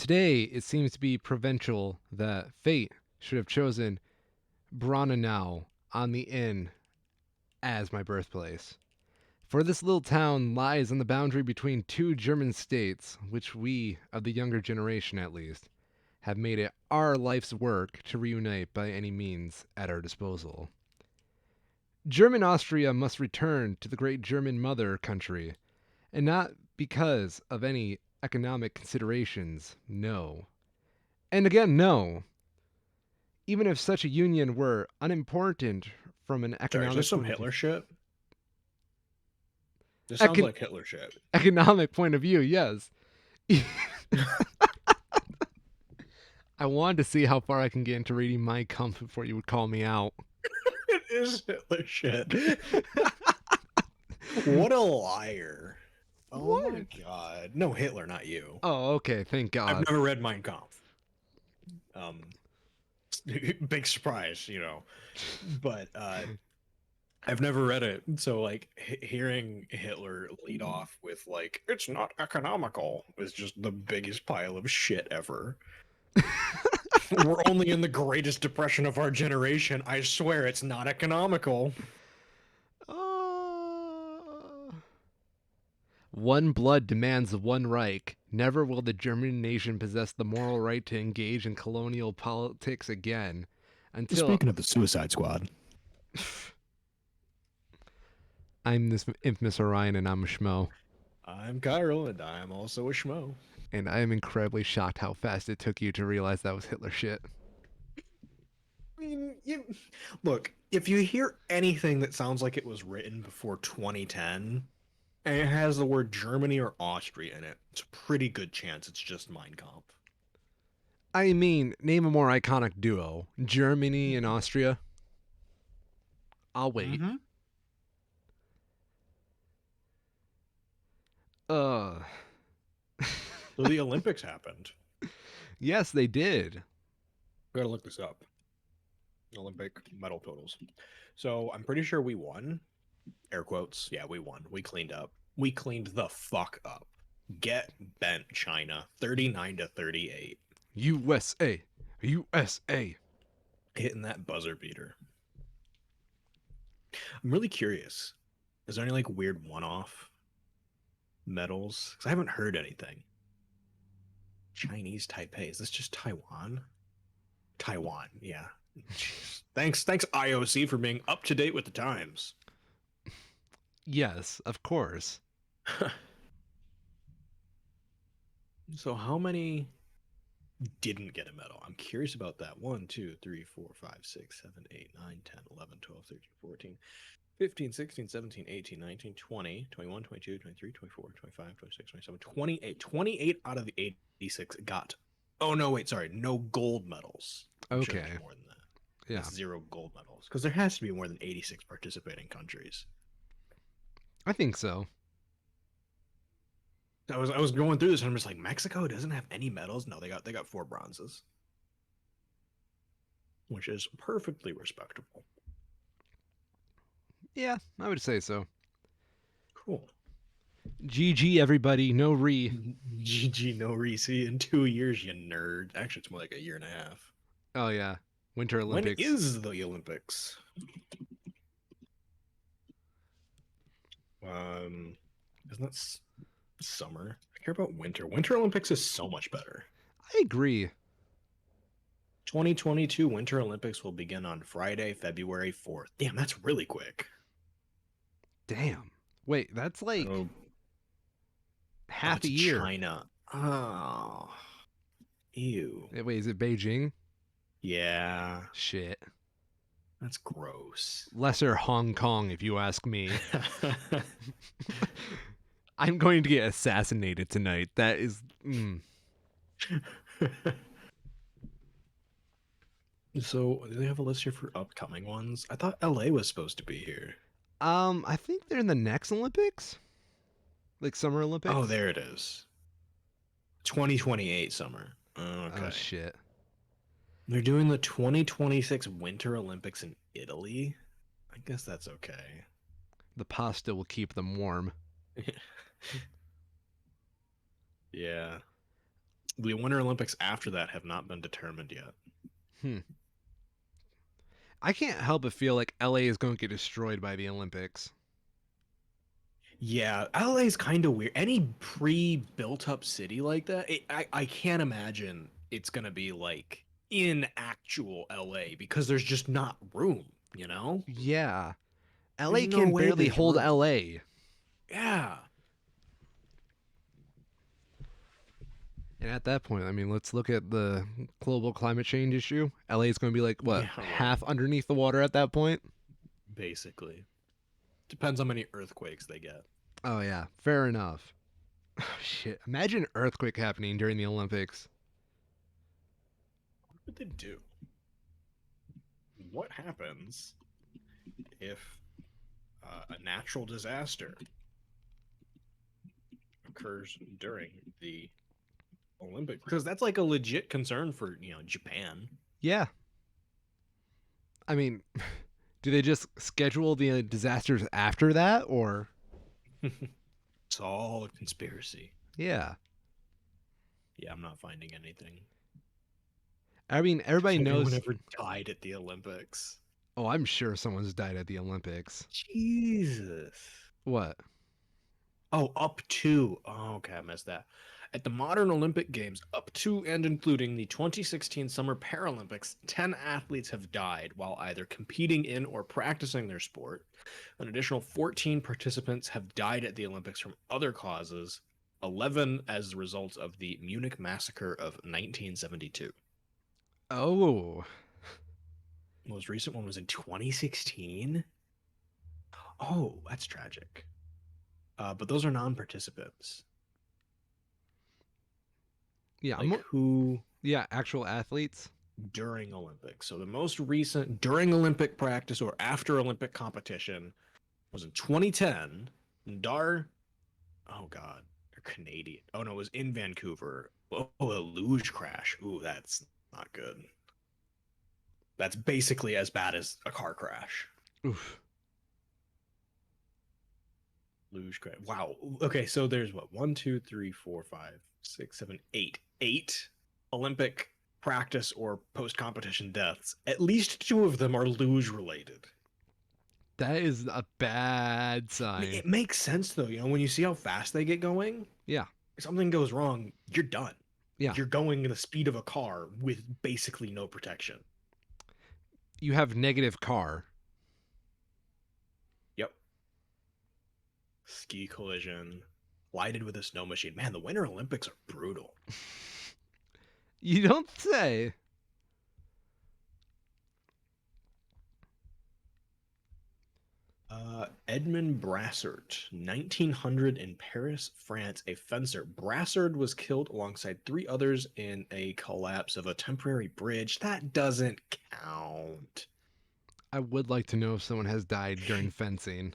Today, it seems to be provincial that fate should have chosen Braunau on the Inn as my birthplace. For this little town lies on the boundary between two German states, which we, of the younger generation at least, have made it our life's work to reunite by any means at our disposal. German Austria must return to the great German mother country, and not because of any economic considerations, no. And again, no. Even if such a union were unimportant from an Sorry, is this economic some point of view, Hitler shit? This sounds econ- like Hitler shit. economic point of view, yes. I wanted to see how far I can get into reading my Kampf before you would call me out. It is Hitler shit. What a liar. Oh my What? god. No, Hitler, not you. Oh, okay, thank I've God. never read Mein Kampf. Um, big surprise, you know. But I've never read it. So like hearing Hitler lead off with like it's not economical is just the biggest pile of shit ever. We're only in the greatest depression of our generation. I swear it's not economical. Uh, One blood demands one Reich. Never will the German nation possess the moral right to engage in colonial politics again until Speaking of the Suicide Squad, I'm this infamous Orion and I'm a schmo. I'm Kyril and I'm also a schmo. And I am incredibly shocked how fast it took you to realize that was Hitler shit. I mean, look, if you hear anything that sounds like it was written before 2010 and it has the word Germany or Austria in it, it's a pretty good chance it's just Mein Kampf. I mean, name a more iconic duo Germany and Austria. I'll wait. Mm-hmm. Uh, So the Olympics happened. yes, they did. We gotta look this up. Olympic medal totals. So I'm pretty sure we won. Air quotes. Yeah, we won. We cleaned up. We cleaned the fuck up. Get bent, China. 39-38. USA. USA. Hitting that buzzer beater. I'm really curious. Is there any like weird one-off medals? Because I haven't heard anything. Chinese Taipei. Is this just Taiwan? Taiwan, yeah. Jeez. Thanks, IOC for being up to date with the times. Yes, of course. So how many didn't get a medal? I'm curious about that. 1, 2, 3, 4, 5, 6, 7, 8, 9, 10, 11, 12, 13, 14, 15, 16, 17, 18, 19, 20, 21, 22, 23, 24, 25, 26, 27, 28. 28 out of the 86 got. Oh, no, wait, sorry. No gold medals. I'm sure Okay. there's more than that. Yeah. That's 0 gold medals. Because there has to be more than 86 participating countries. I think so. I was going through this and I'm just like, Mexico doesn't have any medals. No, they got 4 bronzes, which is perfectly respectable. Yeah, I would say so. Cool. GG, everybody. No re. GG no Reese in 2 years, you nerd. Actually, it's more like a year and a half. Oh, yeah. Winter When Olympics. is the Olympics? Isn't that summer? I care about winter. Winter Olympics is so much better. I agree. 2022 Winter Olympics will begin on Friday, February 4th. Damn, that's really quick. Damn. Wait, that's like Oh, half it's a year. China. Oh, ew. Wait, is it Beijing? Yeah, Shit. that's gross. Lesser Hong Kong, if you ask me. I'm going to get assassinated tonight. That is. So, do they have a list here for upcoming ones? I thought LA was supposed to be here. I think they're in the next Olympics, like Summer Oh, Olympics. there it is. 2028 summer. Oh Okay. shit. They're doing the 2026 Winter Olympics in Italy. I guess that's okay. The pasta will keep them warm. Yeah. The Winter Olympics after that have not been determined yet. Hmm. I can't help but feel like LA is going to get destroyed by the Olympics. Yeah, LA is kind of weird. Any pre-built up city like that, I can't imagine it's gonna be like in actual LA because there's just not room, you know? Yeah. There's LA no can way barely there's hold room. LA. Yeah. And at that point, I mean, let's look at the global climate change issue. LA is going to be like, what, Yeah, right. half underneath the water at that point? Basically. Depends how many earthquakes they get. Oh, yeah. Fair enough. Shit. Imagine an earthquake happening during the Olympics. What would they do? What happens if a natural disaster occurs during the Olympics? Because that's like a legit concern for, Japan. Yeah. I mean, do they just schedule the disasters after that? Or, It's all a conspiracy. yeah. Yeah, I'm not finding anything. I mean, everybody Has anyone knows. ever died at the Olympics? Oh, I'm sure someone's died at the Olympics. Jesus. What? Oh, up to. Oh, okay, I missed that. At the modern Olympic Games, up to and including the 2016 Summer Paralympics, 10 athletes have died while either competing in or practicing their sport. An additional 14 participants have died at the Olympics from other causes, 11 as a result of the Munich massacre of 1972. Oh, Most recent one was in 2016. Oh, that's tragic. But those are non-participants. yeah. Like who Yeah, actual athletes. during Olympics. So the most recent during Olympic practice or after Olympic competition was in 2010. Dar, oh god, they're Canadian. Oh no, it was in Vancouver. Oh, a luge crash. Ooh, that's not good. That's basically as bad as a car crash. Oof. Luge crash. Wow. Okay, so there's what? One, two, three, four, five, six, seven, eight. Eight Olympic practice or post competition deaths. At least two of them are luge related. That is a bad I mean, sign. it makes sense though, when you see how fast they get going, Yeah, if something goes wrong, you're done. yeah. You're going at the speed of a car with basically no protection. You have negative car. Yep. Ski collision, collided with a snow machine. Man, the Winter Olympics are brutal. You don't say. Edmund Brassard, 1900 in Paris, France, a fencer. Brassard was killed alongside three others in a collapse of a temporary bridge. That doesn't count. I would like to know if someone has died during fencing.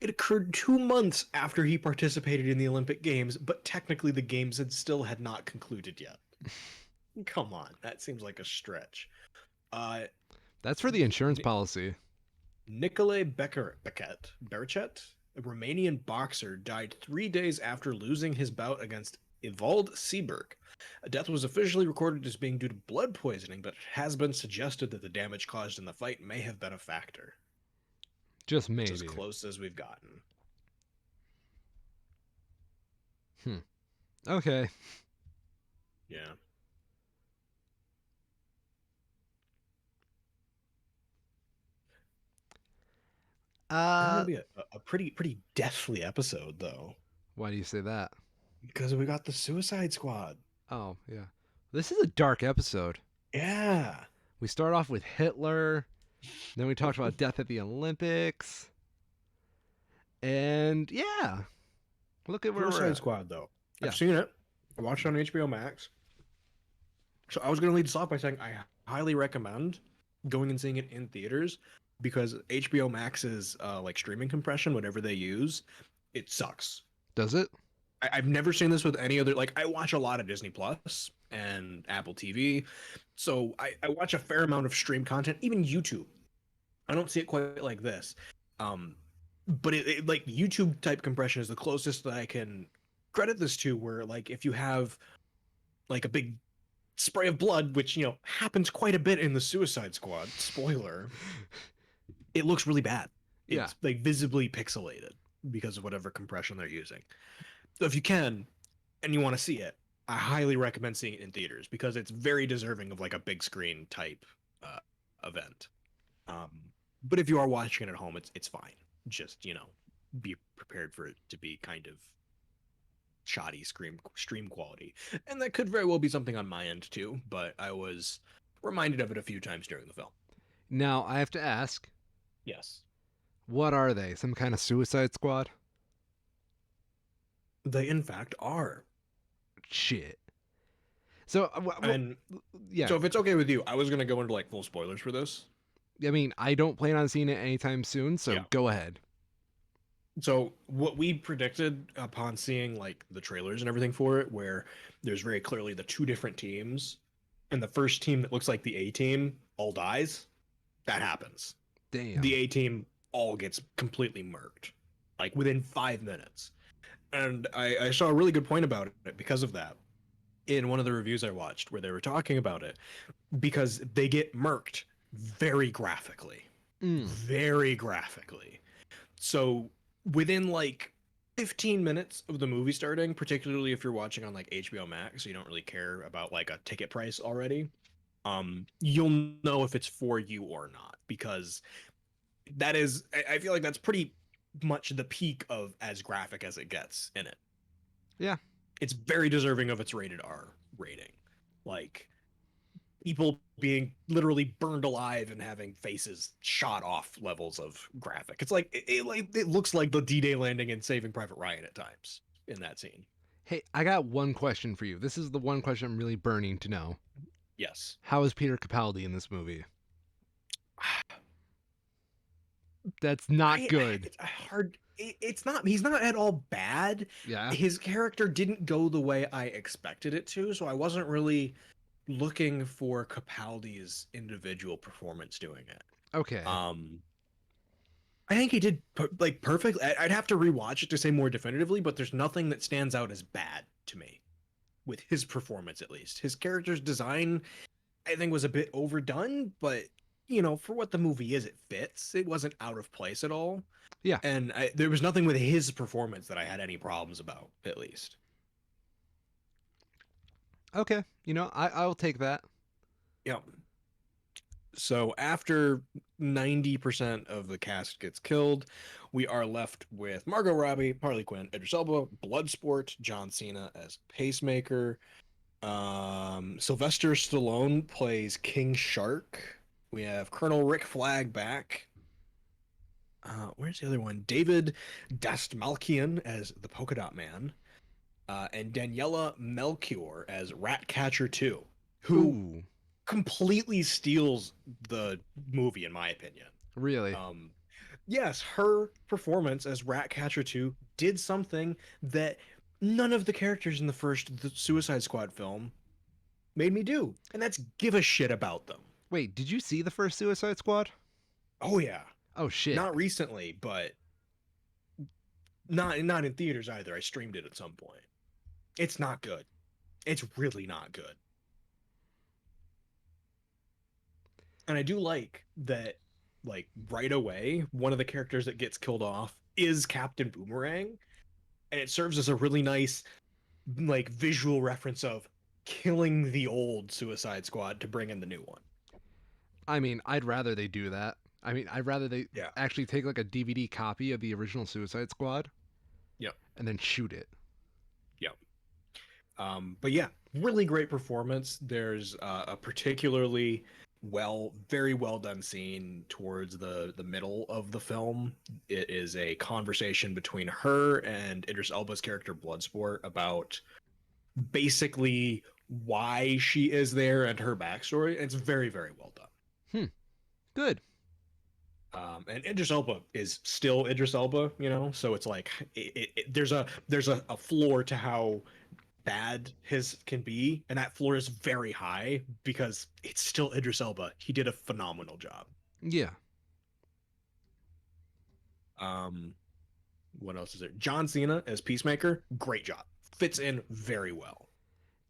It occurred 2 months after he participated in the Olympic Games, but technically the games had not concluded yet. Come on, that seems like a stretch. Uh, That's for the insurance policy. Nicolae Berchet, a Romanian boxer, died 3 days after losing his bout against Ewald Seaberg. A death was officially recorded as being due to blood poisoning, but it has been suggested that the damage caused in the fight may have been a factor. Just It's as maybe. close as we've gotten. Hmm. Okay. Yeah. This is gonna Uh, be a pretty deathly episode though. why do you say that? Because we got the Suicide Squad. Oh, yeah. This is a dark episode. Yeah. We start off with Hitler, then we talked about death at the Olympics, and yeah, look at where we're Suicide at. Squad though. Yeah. I've seen it. I watched it on HBO Max. So I was gonna lead this off by saying I highly recommend going and seeing it in theaters because HBO Max's like streaming compression, whatever they use, it sucks. Does it? I've never seen this with any other. Like I watch a lot of Disney Plus and Apple TV, so I watch a fair amount of stream content, even YouTube. I don't see it quite like this. Um, but like YouTube type compression is the closest that I can credit this to. Where like if you have like a big spray of blood, which happens quite a bit in the Suicide Squad. Spoiler: it looks really bad. Yeah. It's like visibly pixelated because of whatever compression they're using. So if you can and you want to see it, I highly recommend seeing it in theaters because it's very deserving of like a big screen type uh, event. Um, but if you are watching it at home, it's fine. Just be prepared for it to be kind of shoddy stream quality, and that could very well be something on my end too. But I was reminded of it a few times during the film. Now I have to ask, Yes, what are they? Some kind of Suicide Squad? they in fact are. Shit. So, And yeah. so, if it's okay with you, I was gonna go into like full spoilers for this. I mean, I don't plan on seeing it anytime soon, so Yeah. go ahead. So what we predicted upon seeing like the trailers and everything for it, where there's very clearly the two different teams, and the first team that looks like the A team all dies, that happens. The Damn. A team all gets completely murked, like within 5 minutes. And I saw a really good point about it because of that in one of the reviews I watched where they were talking about it because they get murked very graphically. Mm. Very graphically. So within like 15 minutes of the movie starting, particularly if you're watching on like HBO Max, so you don't really care about like a ticket price already, you'll know if it's for you or not because that is I feel like that's pretty much the peak of as graphic as it gets in it. Yeah. It's very deserving of its rated R rating. Like people being literally burned alive and having faces shot off levels of graphic. It's like it looks like the D-Day landing in Saving Private Ryan at times in that scene. Hey, I got one question for you. This is the one question I'm really burning to know. Yes. How is Peter Capaldi in this movie? That's not good. It's hard. It's not. He's not at all bad. Yeah. His character didn't go the way I expected it to, so I wasn't really looking for Capaldi's individual performance doing it. Okay. Um, I think he did like perfect. I'd have to rewatch it to say more definitively, but there's nothing that stands out as bad to me with his performance, at least. His character's design, I think, was a bit overdone, but for what the movie is, it fits. It wasn't out of place at all, Yeah. and there was nothing with his performance that I had any problems about, at least. Okay. I'll take that. Yeah. So after 90% of the cast gets killed, we are left with Margot Robbie, Harley Quinn, Idris Elba, Bloodsport, John Cena as Pacemaker. Sylvester Stallone plays King Shark. We have Colonel Rick Flag back. Where's the other one? David Dastmalchian as the Polka Dot Man. And Daniela Melchior as Ratcatcher 2, who Ooh. completely steals the movie, in my opinion. Really? Um, yes, her performance as Ratcatcher 2 did something that none of the characters in the Suicide Squad film made me do, and that's give a shit about them. Wait, did you see the first Suicide Squad? Oh yeah, Oh shit. not recently, but not in theaters either. I streamed it at some point. It's not good. It's really not good. And I do like that, like right away, one of the characters that gets killed off is Captain Boomerang, and it serves as a really nice, like, visual reference of killing the old Suicide Squad to bring in the new one. I mean, I'd rather they do that. I mean, I'd rather they Yeah. actually take like a DVD copy of the original Suicide Squad Yep. and then shoot it. Yep. But yeah, really great performance. There's a particularly very well done scene towards the middle of the film. It is a conversation between her and Idris Elba's character Bloodsport about basically why she is there and her backstory. And it's very, very well done. Hmm. Good. And Idris Elba is still Idris Elba, so it's like there's a floor to how bad his can be, and that floor is very high because it's still Idris Elba. He did a phenomenal job. Yeah. Um, what else is there? John Cena as Peacemaker, great job. Fits in very well.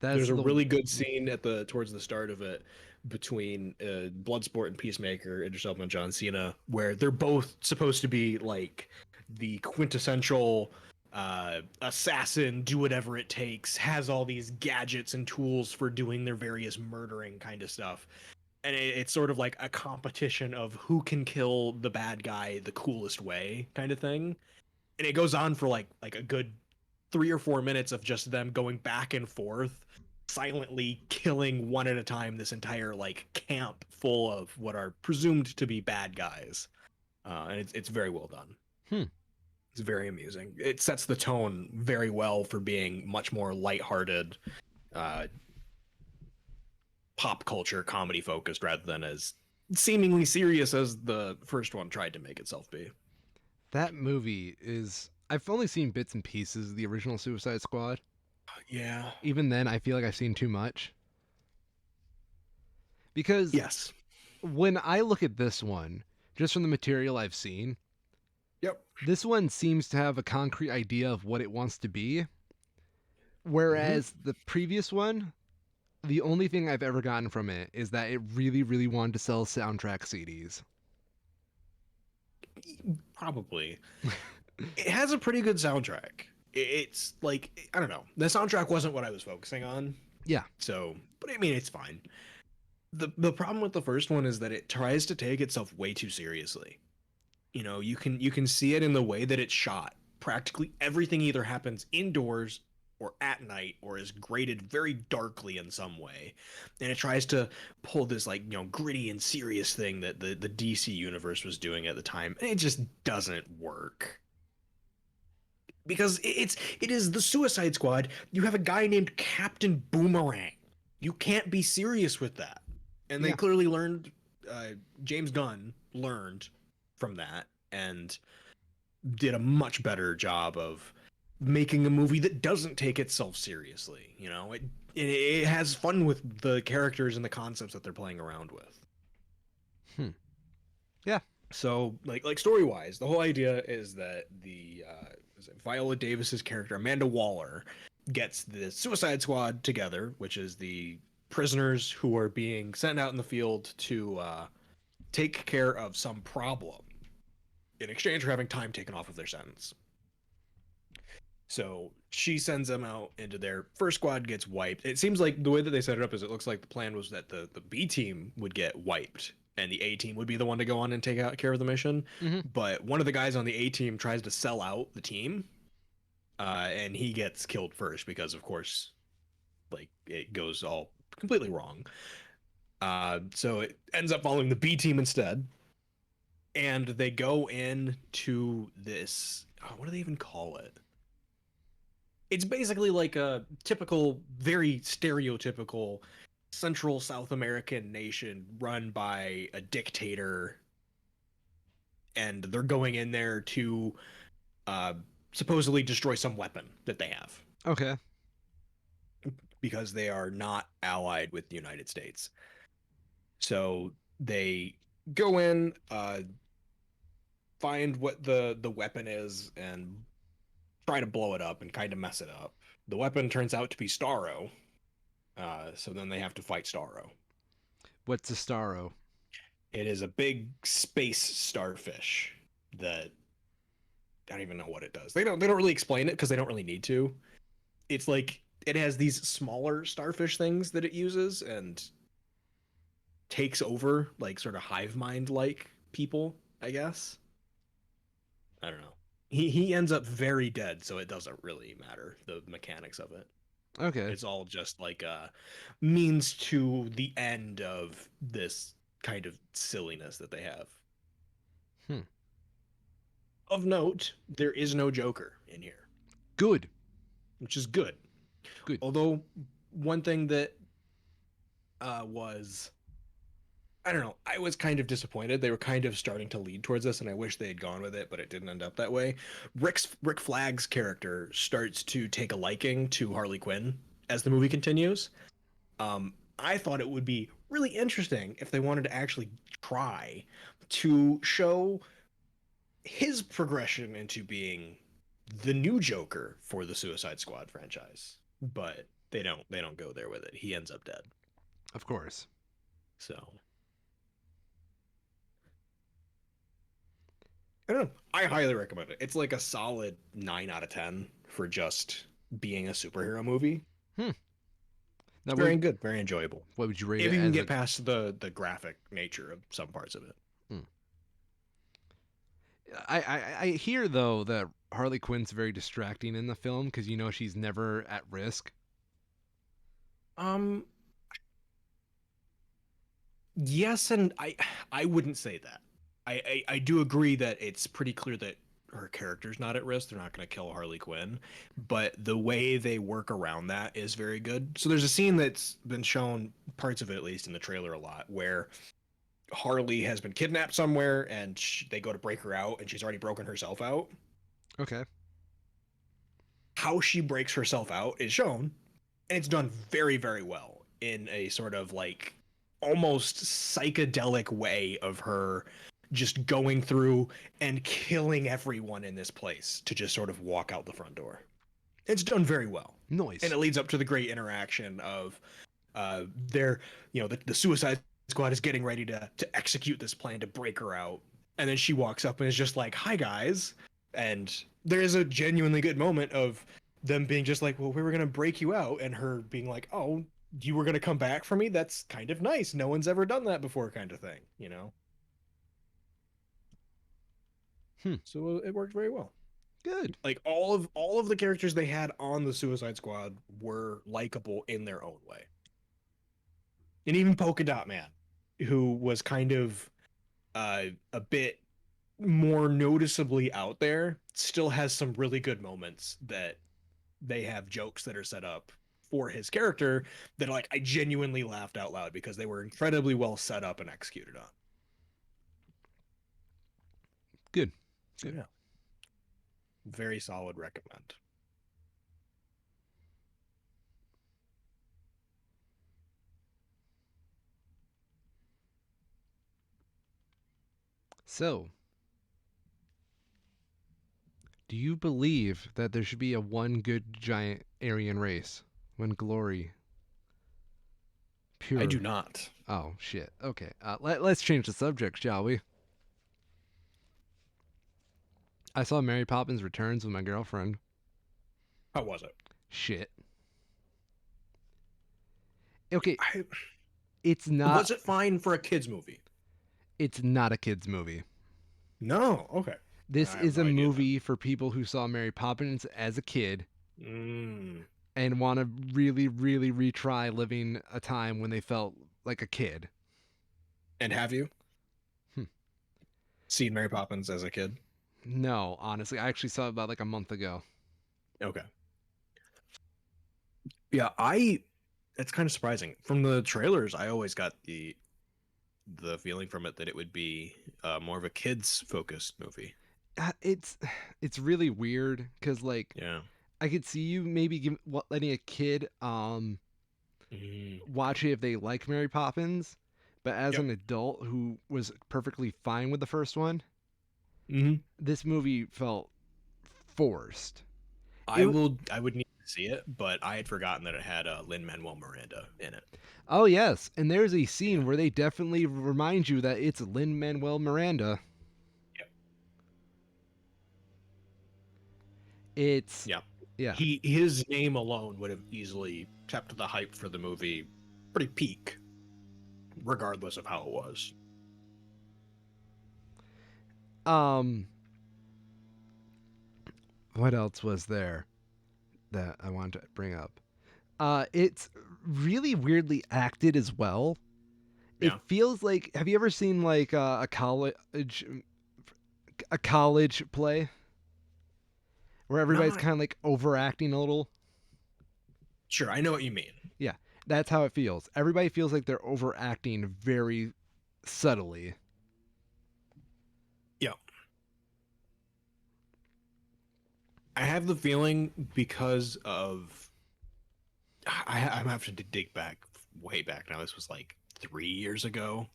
That's There's a the really good scene at the towards the start of it between Bloodsport and Peacemaker, Idris Elba and John Cena, where they're both supposed to be like the quintessential assassin, do whatever it takes, has all these gadgets and tools for doing their various murdering kind of stuff. And it's sort of like a competition of who can kill the bad guy the coolest way, kind of thing. And it goes on for like a good 3 or 4 minutes of just them going back and forth, silently killing one at a time this entire like camp full of what are presumed to be bad guys. And it's very well done. hmm. It's very amusing. It sets the tone very well for being much more lighthearted, uh, pop culture comedy focused rather than as seemingly serious as the first one tried to make itself be. That movie is. I've only seen bits and pieces of the original Suicide Squad. Yeah. Even then, I feel like I've seen too much. Because Yes. when I look at this one, just from the material I've seen, Yep. this one seems to have a concrete idea of what it wants to be. Mm-hmm. Whereas the previous one, the only thing I've ever gotten from it is that it really, really wanted to sell soundtrack CDs. Probably. It has a pretty good soundtrack. It's like I don't know. The soundtrack wasn't what I was focusing on. Yeah, So, but I mean, it's fine. The problem with the first one is that it tries to take itself way too seriously. You can see it in the way that it's shot. Practically everything either happens indoors or at night or is graded very darkly in some way. And it tries to pull this like, gritty and serious thing that the DC universe was doing at the time. And it just doesn't work because it is the Suicide Squad. You have a guy named Captain Boomerang. You can't be serious with that. And they yeah. clearly learned. James Gunn learned from that and did a much better job of making a movie that doesn't take itself seriously. It has fun with the characters and the concepts that they're playing around with. Hmm. Yeah. So like story wise, the whole idea is that the Viola Davis's character Amanda Waller gets the Suicide Squad together, which is the prisoners who are being sent out in the field to take care of some problem in exchange for having time taken off of their sentence. So she sends them out into their first squad gets wiped. It seems like the way that they set it up is it looks like the plan was that the B team would get wiped and the A team would be the one to go on and take out care of the mission. Hmm. But one of the guys on the A team tries to sell out the team, and he gets killed first because, of course, like it goes all completely wrong. So it ends up following the B team instead, and they go into this. What do they even call it? It's basically like a typical, very stereotypical Central South American nation run by a dictator, and they're going in there to uh, supposedly destroy some weapon that they have Okay. because they are not allied with the United States. So they go in, find what the weapon is, and try to blow it up and kind of mess it up. The weapon turns out to be Starro, so then they have to fight Starro. What's a Starro? It is a big space starfish that I don't even know what it does. They don't really explain it because they don't really need to. It's like it has these smaller starfish things that it uses and takes over like sort of hive mind like people, I guess. I don't know. He ends up very dead, so it doesn't really matter the mechanics of it. Okay. It's all just like a means to the end of this kind of silliness that they have. Hmm. Of note, there is no Joker in here, Good. which is good. Good. Although one thing that was I don't know, I was kind of disappointed. They were kind of starting to lead towards this, and I wish they had gone with it, but it didn't end up that way. Rick Flag's character starts to take a liking to Harley Quinn as the movie continues. I thought it would be really interesting if they wanted to actually try to show his progression into being the new Joker for the Suicide Squad franchise. But they don't go there with it. He ends up dead. Of course. So I don't know. I highly recommend it. It's like a solid 9 out of 10 for just being a superhero movie. Hmm. Now, It's very good, very enjoyable. what would you rate If it you can as get a? past the graphic nature of some parts of it. Hmm. I hear though that Harley Quinn's very distracting in the film because she's never at risk. Um, yes, and I wouldn't say that. I do agree that it's pretty clear that her character's not at risk. They're not going to kill Harley Quinn, but the way they work around that is very good. So there's a scene that's been shown, parts of it at least in the trailer a lot, where Harley has been kidnapped somewhere and they go to break her out and she's already broken herself out. Okay. How she breaks herself out is shown, and it's done very, very well in a sort of like almost psychedelic way of her just going through and killing everyone in this place to just sort of walk out the front door. It's done very well. And Noise. it leads up to the great interaction of their, the Suicide Squad is getting ready to execute this plan to break her out. And then she walks up and is just like, "Hi, guys." And there is a genuinely good moment of them being just like, "Well, we were going to break you out." And her being like, "Oh, you were going to come back for me? That's kind of nice. No one's ever done that before," kind of thing, you know? Hmm. So it worked very well. Good. Like all of the characters they had on the Suicide Squad were likable in their own way. And even Polka Dot Man, who was kind of a bit more noticeably out there, still has some really good moments that they have jokes that are set up for his character that like I genuinely laughed out loud because they were incredibly well set up and executed on. Good. So Good. yeah, very solid recommend. So, do you believe that there should be a one good giant Aryan race when glory I do pure? not. Oh shit. Okay. Let's change the subject, shall we? I saw Mary Poppins Returns with my girlfriend. How was it? Shit. Okay, I it's not. was it fine for a kids movie? It's not a kids movie. No. Okay. This I have is no a idea then. movie for people who saw Mary Poppins as a kid Mm. and want to really, really retry living a time when they felt like a kid. And have you Hmm. seen Mary Poppins as a kid? No, honestly, I actually saw it about like a month ago. Okay. Yeah, I. It's kind of surprising. From the trailers, I always got the feeling from it that it would be more of a kids focused movie. It's it's really weird because like Yeah. I could see you maybe letting a kid Mm. watch it if they like Mary Poppins, but as Yep. an adult who was perfectly fine with the first one, Hmm. this movie felt forced. I It will. I would need to see it, but I had forgotten that it had Lin Manuel Miranda in it. Oh yes, and there's a scene Yeah. where they definitely remind you that it's Lin Manuel Miranda. Yep. It's Yeah. yeah. His name alone would have easily kept the hype for the movie pretty peak, regardless of how it was. Um, what else was there that I wanted to bring up? It's really weirdly acted as well. It Yeah. feels like, have you ever seen like a college play where everybody's Not kind of like overacting a little? sure. I know what you mean. Yeah, that's how it feels. Everybody feels like they're overacting very subtly. Yeah. I have the feeling because of I'm having to dig back way back now. This was like 3 years ago.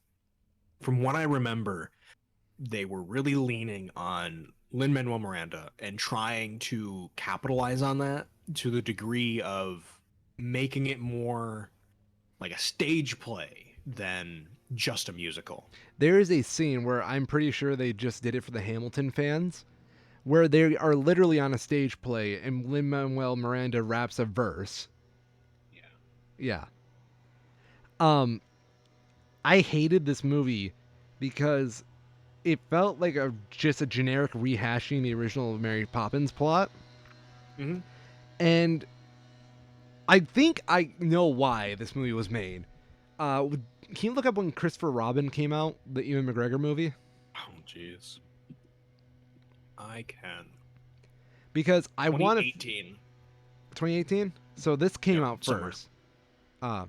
From what I remember, they were really leaning on Lin Manuel Miranda and trying to capitalize on that to the degree of making it more like a stage play than just a musical. There is a scene where I'm pretty sure they just did it for the Hamilton fans, where they are literally on a stage play and Lin Manuel Miranda raps a verse. Yeah. Yeah. Um, I hated this movie because it felt like just a generic rehashing the original Mary Poppins plot, Mm-hmm. and I think I know why this movie was made. Can you look up when Christopher Robin came out, the Ewan McGregor movie? Oh, jeez. I can. Because I want to 2018. 2018. So this came Yep, out summer. first. Uh,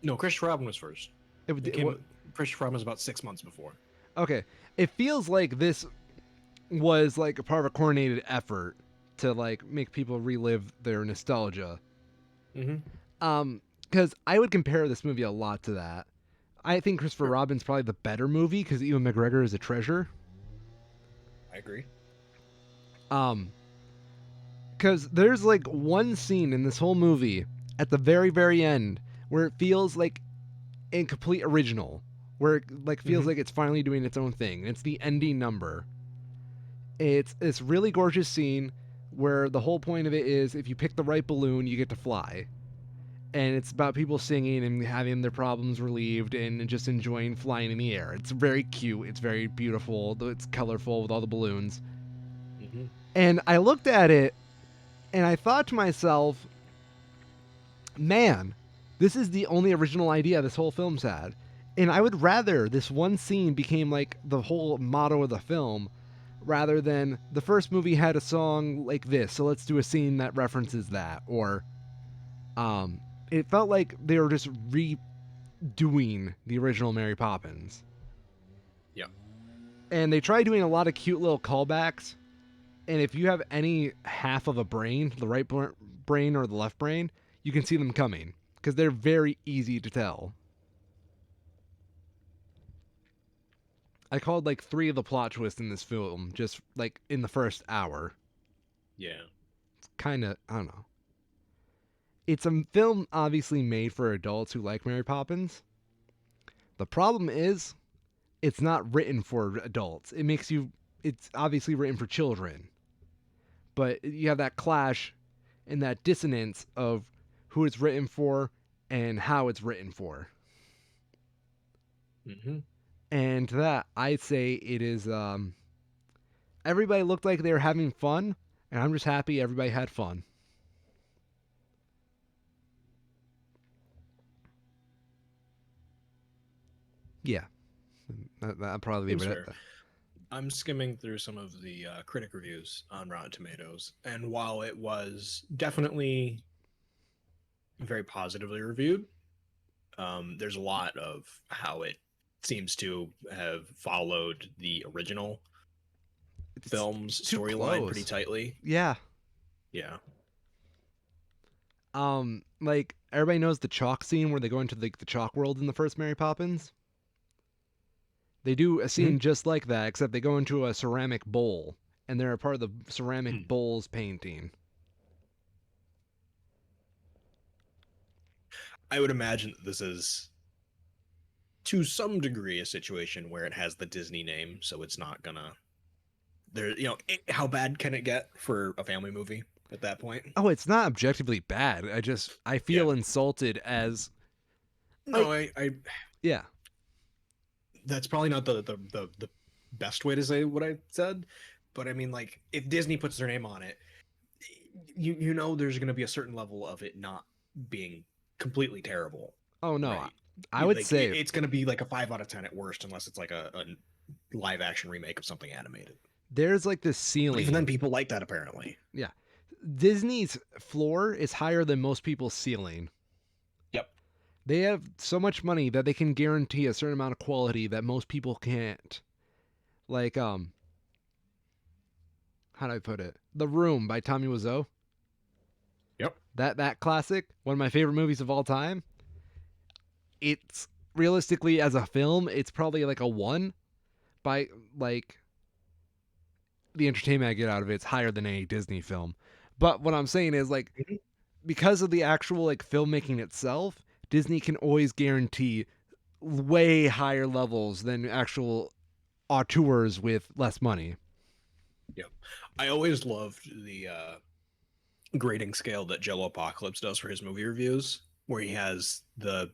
No, Christopher Robin was first. It what? came. Christopher Robin was about 6 months before. Okay, it feels like this was like a part of a coordinated effort to like make people relive their nostalgia. Mm-hmm. Because I would compare this movie a lot to that. I think Christopher Sure. Robin's probably the better movie because Ewan McGregor is a treasure. I agree. Um, because there's like one scene in this whole movie at the very very end where it feels like a complete original, where it like feels Mm-hmm. like it's finally doing its own thing. It's the ending number. It's this really gorgeous scene where the whole point of it is if you pick the right balloon, you get to fly. And it's about people singing and having their problems relieved and just enjoying flying in the air. It's very cute. It's very beautiful. It's colorful with all the balloons. Mm-hmm. And I looked at it and I thought to myself, man, this is the only original idea this whole film's had. And I would rather this one scene became like the whole motto of the film rather than the first movie had a song like this, so let's do a scene that references that. Or um, it felt like they were just redoing the original Mary Poppins. Yep. And they tried doing a lot of cute little callbacks. And if you have any half of a brain, the right brain or the left brain, you can see them coming because they're very easy to tell. I called like three of the plot twists in this film just like in the first hour. Yeah. Kind of, I don't know. It's a film obviously made for adults who like Mary Poppins. The problem is, it's not written for adults. It's obviously written for children. But you have that clash and that dissonance of who it's written for and how it's written for. Mm-hmm. And to that, I'd say it is. Everybody looked like they were having fun, and I'm just happy everybody had fun. Yeah, that'll probably Seems leave it fair. at I'm skimming through some of the critic reviews on Rotten Tomatoes, and while it was definitely very positively reviewed, there's a lot of how it seems to have followed the original film's it's too storyline pretty close. tightly. Yeah. Yeah. Like everybody knows the chalk scene where they go into the chalk world in the first Mary Poppins. They do a Mm-hmm. scene just like that, except they go into a ceramic bowl, and they're a part of the ceramic Hmm. bowl's painting. I would imagine that this is to some degree a situation where it has the Disney name, so it's not gonna there. How bad can it get for a family movie at that point? Oh, it's not objectively bad. I Yeah. feel insulted as No, like I yeah. that's probably not the best way to say what I said, but I mean, like, if Disney puts their name on it, there's going to be a certain level of it not being completely terrible, Oh no, right? I would Like, say it's going to be like a 5 out of 10 at worst, unless it's like a live action remake of something animated. there's like this But even then, ceiling. people like that apparently. Yeah, Disney's floor is higher than most people's ceiling. Yep. They have so much money that they can guarantee a certain amount of quality that most people can't. Like how do I put it? The Room by Tommy Wiseau. Yep. That classic, one of my favorite movies of all time. It's realistically as a film, it's probably like a 1 by like the entertainment I get out of it, it's higher than any Disney film. But what I'm saying is like Mhm. because of the actual like filmmaking itself, Disney can always guarantee way higher levels than actual auteurs with less money. Yeah. I always loved the grading scale that Jello Apocalypse does for his movie reviews, where he has the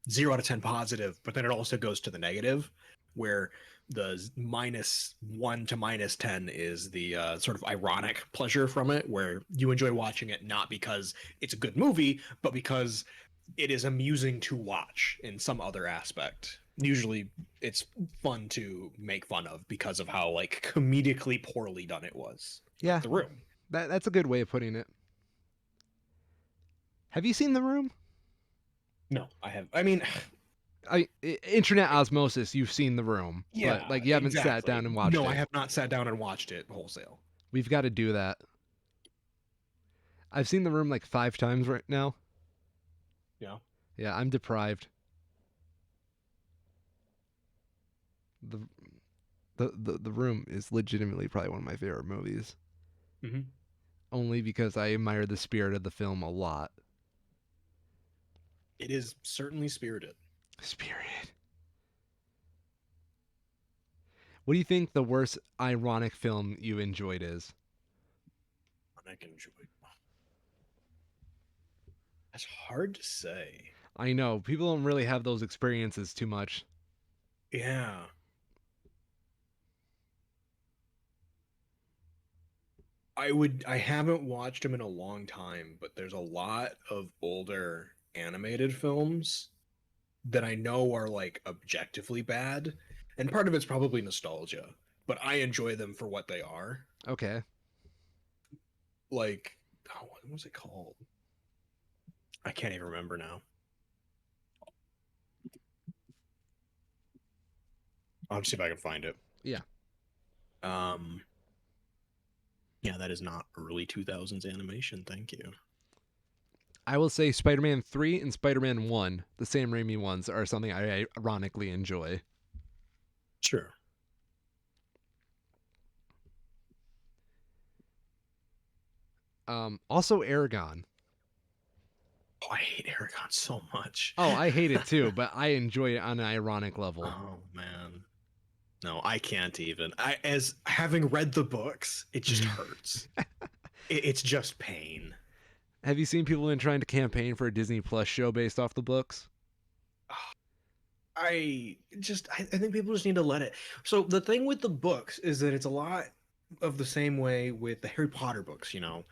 0 out of 10 positive, but then it also goes to the negative, where the -1 to -10 is the sort of ironic pleasure from it, where you enjoy watching it not because it's a good movie, but because it is amusing to watch in some other aspect. Usually it's fun to make fun of because of how like comedically poorly done it was, like Yeah, The Room. that's a good way of putting it. Have you seen The Room? No, I have. I mean, Internet osmosis, you've seen The Room, but yeah, like you haven't sat down exactly. and watched No, I it. have not sat down and watched it wholesale. We've got to do that. I've seen The Room like 5 times right now. Yeah. Yeah, I'm deprived. The the Room is legitimately probably one of my favorite movies, Hmm. only because I admire the spirit of the film a lot. It is certainly spirited. Spirit. What do you think the worst ironic film you enjoyed is? I can enjoy. That's hard to say. I know people don't really have those experiences too much. Yeah. I haven't watched them in a long time, but there's a lot of older animated films that I know are like objectively bad. And part of it's probably nostalgia, but I enjoy them for what they are. Okay. Like, oh, what was it called? I can't even remember now. I'll see if I can find it. Yeah. Um, yeah, that is not early 2000s animation. Thank you. I will say Spider Man 3 and Spider Man 1, the Sam Raimi ones, are something I ironically enjoy. Sure. Also, Aragon. Oh, I hate Aragon so much. Oh, I hate it too, but I enjoy it on an ironic level. Oh man. No, I can't even. I as having read the books, it just hurts. It's just pain. Have you seen people in trying to campaign for a Disney Plus show based off the books? I think people just need to let it. So the thing with the books is that it's a lot of the same way with the Harry Potter books, you know.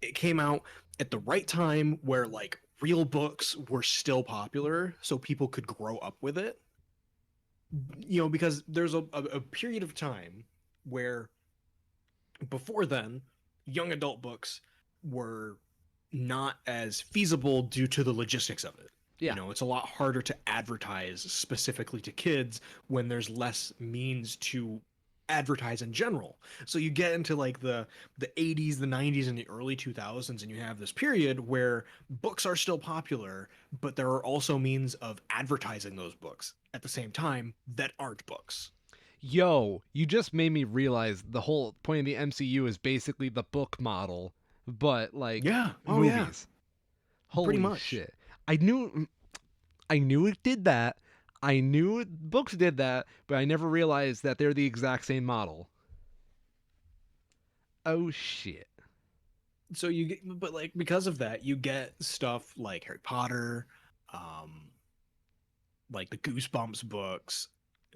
It came out at the right time where like real books were still popular so people could grow up with it. You know, because there's a period of time where before then, young adult books were not as feasible due to the logistics of it. You Yeah. know, it's a lot harder to advertise specifically to kids when there's less means to advertise in general. So you get into like the 80s, the 90s and the early 2000s and you have this period where books are still popular, but there are also means of advertising those books at the same time that aren't books. Yo, you just made me realize the whole point of the MCU is basically the book model, but like Yeah. Oh yeah. movies. Pretty Holy much. shit. I knew it did that. I knew books did that, but I never realized that they're the exact same model. Oh shit. So you get, but like because of that you get stuff like Harry Potter, um like the Goosebumps books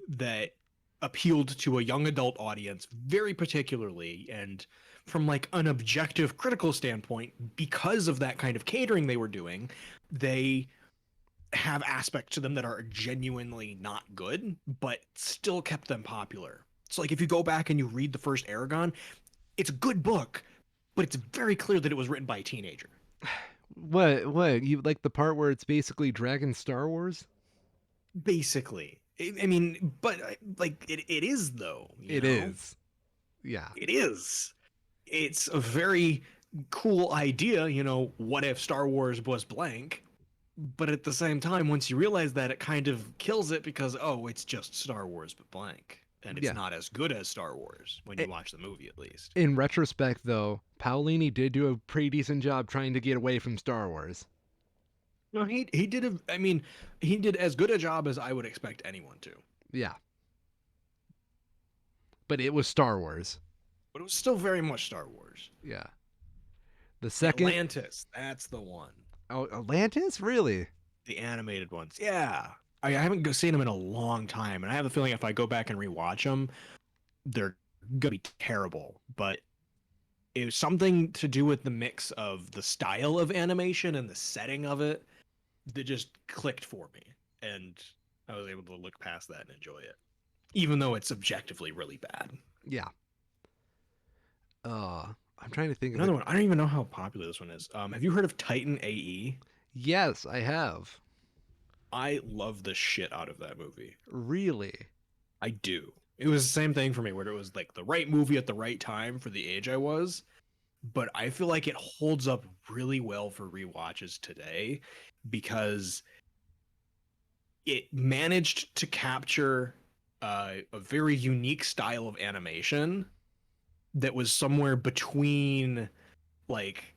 that appealed to a young adult audience very particularly, and from like an objective critical standpoint, because of that kind of catering they were doing, they have aspects to them that are genuinely not good but still kept them popular. So like if you go back and you read the first Aragon, it's a good book, but it's very clear that it was written by a teenager. What? You like the part where it's basically Dragon Star Wars? Basically, I mean, but like it is though, you It know, is. Yeah. it is. It's a very cool idea, you know. What if Star Wars was blank? But at the same time, once you realize that, it kind of kills it because oh, it's just Star Wars but blank. and it's Yeah. not as good as Star Wars when I- you watch the movie, at least. In retrospect, though, Paolini did do a pretty decent job trying to get away from Star Wars. No, he did a. I mean, he did as good a job as I would expect anyone to. Yeah. But it was Star Wars. But it was still very much Star Wars. Yeah. The second. Atlantis, that's the one. Oh, Atlantis? Really? The animated ones, yeah. I haven't seen them in a long time, and I have a feeling if I go back and rewatch them, they're gonna be terrible. But it was something to do with the mix of the style of animation and the setting of it that just clicked for me, and I was able to look past that and enjoy it, even though it's subjectively really bad. Yeah. I'm trying to think of Another it. one, I don't even know how popular this one is. Have you heard of Titan AE? Yes, I have. I love the shit out of that movie. Really? I do. It was the same thing for me, where it was like the right movie at the right time for the age I was. But I feel like it holds up really well for rewatches today because it managed to capture a very unique style of animation that was somewhere between like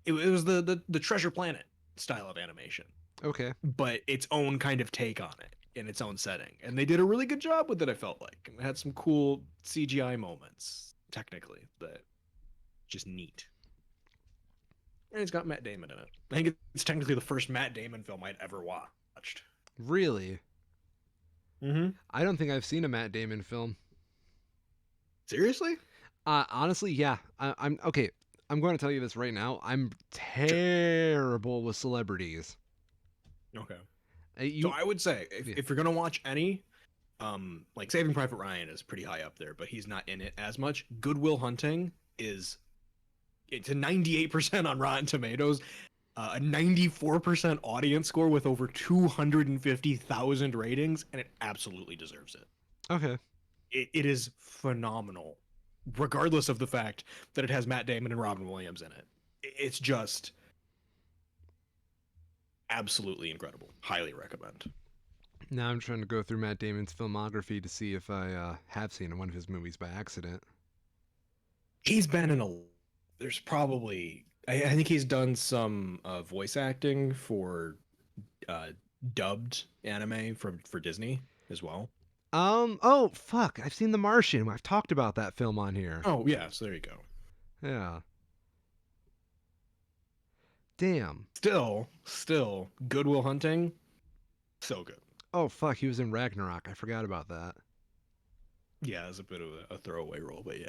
it was the Treasure Planet style of animation, Okay. but its own kind of take on it in its own setting. And they did a really good job with it, I felt like. And it had some cool CGI moments, technically, that just neat. And it's got Matt Damon in it. I think it's technically the first Matt Damon film I'd ever watched. Really? Mm-hmm. I don't think I've seen a Matt Damon film. Seriously? Honestly, yeah. I'm okay. I'm going to tell you this right now. I'm Sure. terrible with celebrities. Okay. So You, I would say yeah. if you're gonna watch any, like Saving Private Ryan is pretty high up there, but he's not in it as much. Good Will Hunting is it's a 98% on Rotten Tomatoes, a 94% audience score with over 250,000 ratings, and it absolutely deserves it. Okay. It is phenomenal, regardless of the fact that it has Matt Damon and Robin Williams in it. It's just absolutely incredible. Highly recommend. Now I'm trying to go through Matt Damon's filmography to see if I have seen one of his movies by accident. He's been in a. There's probably. I think he's done some voice acting for uh, dubbed anime from for Disney as well. Oh, fuck. I've seen The Martian. I've talked about that film on here. Oh yeah, so there you go. Yeah. Damn. Still, Good Will Hunting, so good. Oh, fuck. He was in Ragnarok. I forgot about that. Yeah, it's a bit of a throwaway role, but yeah.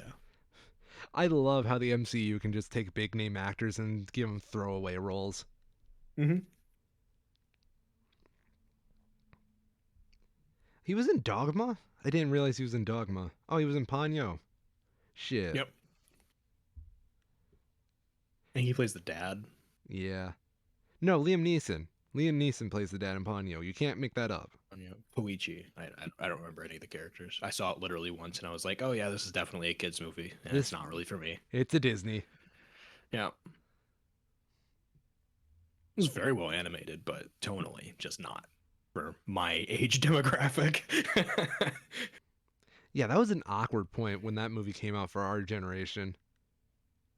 I love how the MCU can just take big name actors and give them throwaway roles. Mm-hmm. He was in Dogma? I didn't realize he was in Dogma. Oh, he was in Ponyo. Shit. Yep. And he plays the dad. Yeah. No, Liam Neeson. Liam Neeson plays the dad in Ponyo. You can't make that up. Koichi. I don't remember any of the characters. I saw it literally once, and I was like, oh yeah, this is definitely a kids movie, and This it's not really for me. It's a Disney. Yeah. It was very well animated, but tonally just not for my age demographic. Yeah, that was an awkward point when that movie came out for our generation.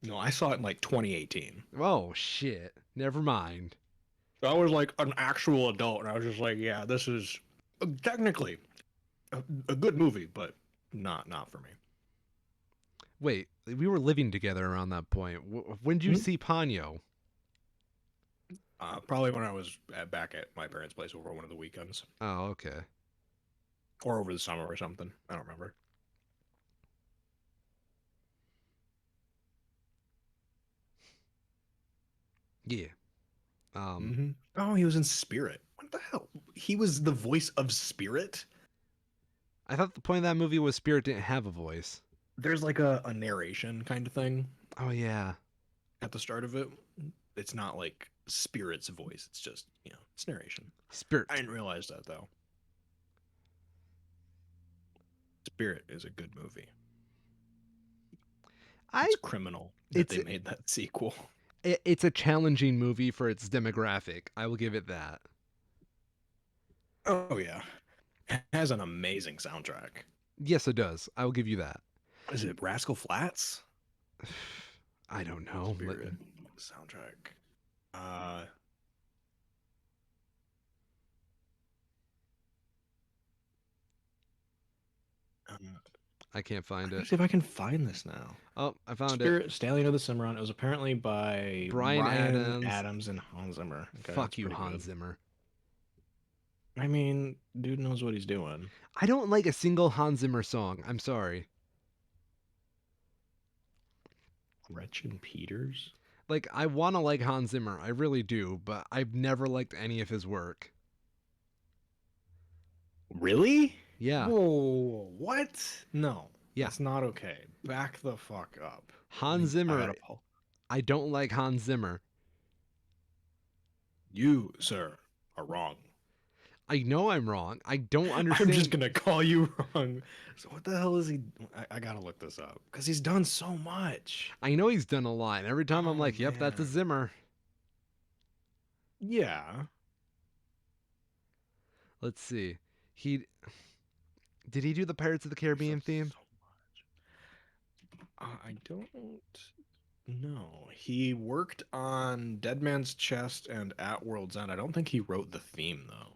No, I saw it in like 2018. Oh shit. Never mind. I was like an actual adult, and I was just like, yeah, this is technically a good movie, but not for me. Wait, we were living together around that point. When did you Mhm. see Ponyo? Probably when I was back at my parents' place over one of the weekends, Oh, okay. or over the summer or something. I don't remember. Yeah. Um, Mm-hmm. Oh, he was in Spirit. What the hell? He was the voice of Spirit? I thought the point of that movie was Spirit didn't have a voice. There's like a narration kind of thing Oh yeah. at the start of it. It's not like Spirit's voice. It's just, it's narration. I Spirit. didn't realize that, though. Spirit is a good movie. I It's criminal that it's they made that sequel. it's a challenging movie for its demographic. I will give it that. Oh, yeah. has an amazing soundtrack. Yes, it does. I will give you that. Is it Rascal Flats? I don't know. Spirit soundtrack. Uh, uh, I can't find let me it. see if I can find this now. Oh, I found it. Spirit Stallion of the Cimarron. It was apparently by Brian Brian Adams. Adams and Hans Zimmer. Okay, that's Fuck you, pretty Hans good. Zimmer. I mean, dude knows what he's doing. I don't like a single Hans Zimmer song. I'm sorry. Gretchen Peters. Like, I want to like Hans Zimmer. I really do, but I've never liked any of his work. Really? Yeah. Whoa, what? No, Yeah. that's not okay. Back the fuck up. Hans I Zimmer. gotta pull. I don't like Hans Zimmer. You, sir, are wrong. I know I'm wrong. I don't I'm just understand. gonna call you wrong. So what the hell is he? I gotta look this up because he's done so much. I know he's done a lot. And every time I'm Oh like, yep, that's a man. Zimmer. Yeah. Let's see. He did he do the Pirates of the There's Caribbean theme? so much. I don't know. He worked on Dead Man's Chest and At World's End. I don't think he wrote the theme though.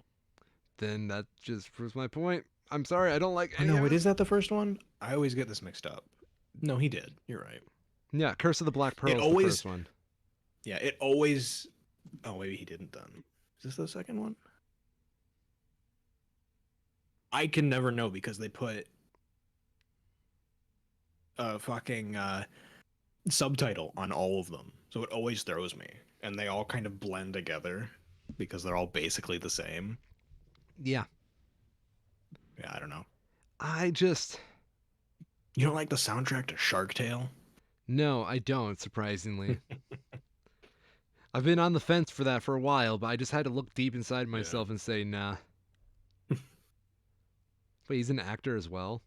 Then that just proves my point. I'm sorry, I don't like Oh any no, of wait, his. is that the first one? I always get this mixed up. No, he did. You're right. Yeah, Curse of the Black It Pearl is the always, first one. yeah, it always. Oh, maybe he didn't then. Is this the second one? I can never know because they put a fucking subtitle on all of them, so it always throws me, and they all kind of blend together because they're all basically the same. Yeah. Yeah, I don't know. I just You don't like the soundtrack to Shark Tale? no, I don't, surprisingly. I've been on the fence for that for a while, but I just had to look deep inside Yeah. myself and say, nah. But he's an actor as well.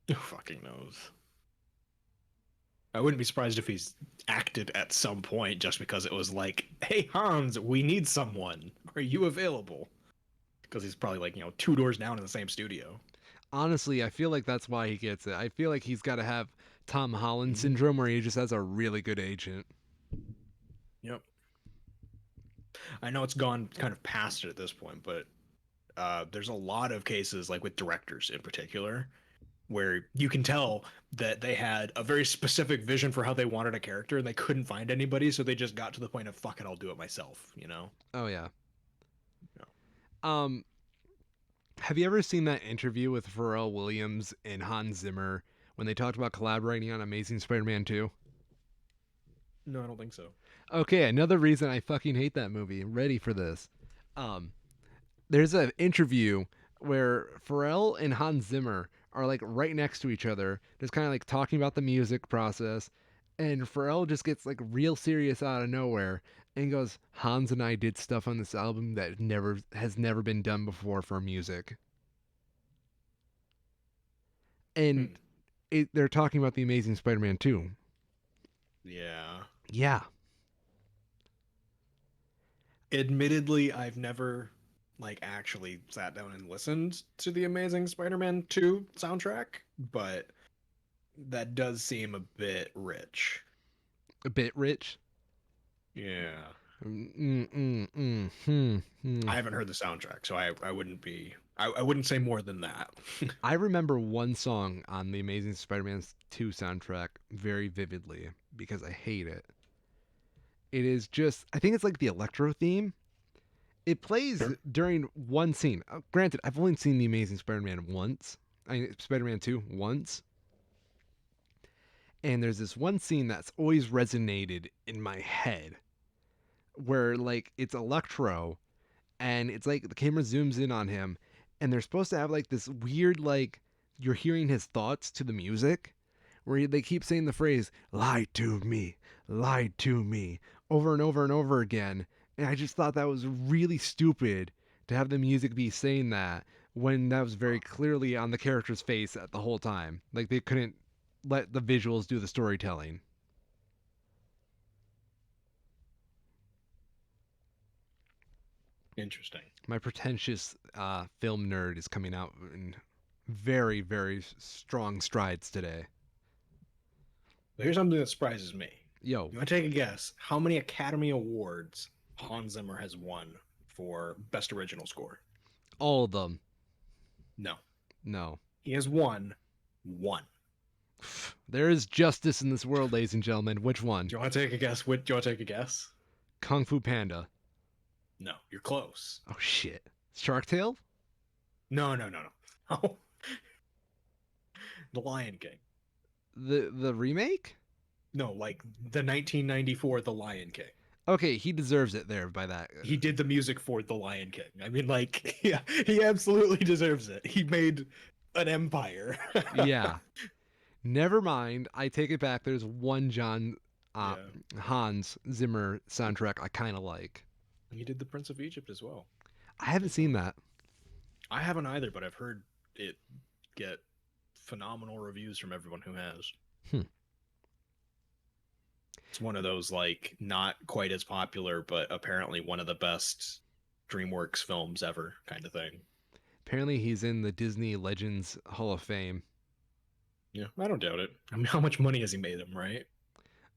Who fucking knows? I wouldn't be surprised if he's acted at some point just because it was like, hey, Hans, we need someone. Are you available? Because he's probably like, two doors down in the same studio. Honestly, I feel like that's why he gets it. I feel like he's got to have Tom Holland Mhm. syndrome where he just has a really good agent. Yep. I know it's gone kind of past it at this point, but there's a lot of cases, like with directors in particular, where you can tell that they had a very specific vision for how they wanted a character and they couldn't find anybody, so they just got to the point of fuck it, I'll do it myself. Oh yeah. Yeah. Um have you ever seen that interview with Pharrell Williams and Hans Zimmer when they talked about collaborating on Amazing Spider-Man 2? No, I don't think so. Okay, another reason I fucking hate that movie. Ready for this. Um there's an interview where Pharrell and Hans Zimmer are like right next to each other, just kind of like talking about the music process. And Pharrell just gets like real serious out of nowhere and goes, "Hans and I did stuff on this album that never been done before for music." And Hmm. they're talking about the Amazing Spider-Man 2. Yeah. Yeah, Admittedly, I've never like actually sat down and listened to the Amazing Spider-Man 2 soundtrack, but that does seem a bit rich. a bit rich. Yeah. Hmm. I haven't heard the soundtrack, so I wouldn't be I wouldn't say more than that. I remember one song on the Amazing Spider-Man 2 soundtrack very vividly because I hate it. It is just, I think it's like the electro theme. It plays Sure. during one scene. Granted, I've only seen the Amazing Spider-Man once. Spider-Man 2 once. And there's this one scene that's always resonated in my head where like it's electro and it's like the camera zooms in on him and they're supposed to have like this weird like you're hearing his thoughts to the music where they keep saying the phrase lied to me over and over and over again, and I just thought that was really stupid to have the music be saying that when that was very clearly on the character's face at the whole time. Like they couldn't let the visuals do the storytelling. Interesting. My pretentious film nerd is coming out in very, very strong strides today. But here's something that surprises me. Yo, You want to take a guess? How many Academy Awards Hans Zimmer has won for Best Original Score? all of them. No. No. He has won one. There is justice in this world, ladies and gentlemen. Which Do one? you want to take a guess? Do you want to take a guess? Kung Fu Panda. No, you're close. Oh shit. Shark Tale? No, no, no, no. Oh, The Lion King. The remake? No, like the 1994 The Lion King. Okay, he deserves it there by that. He did the music for The Lion King. I mean, like, yeah, he absolutely deserves it. He made an empire. Yeah. Never mind. I take it back. There's one John uh, Yeah. Hans Zimmer soundtrack I kind of like. He did The Prince of Egypt as well. I haven't As seen that. I haven't either, but I've heard it get phenomenal reviews from everyone who has. Hmm. It's one of those like not quite as popular, but apparently one of the best DreamWorks films ever kind of thing. Apparently, he's in the Disney Legends Hall of Fame Yeah, I don't doubt it. I mean, how much money has he made him, right?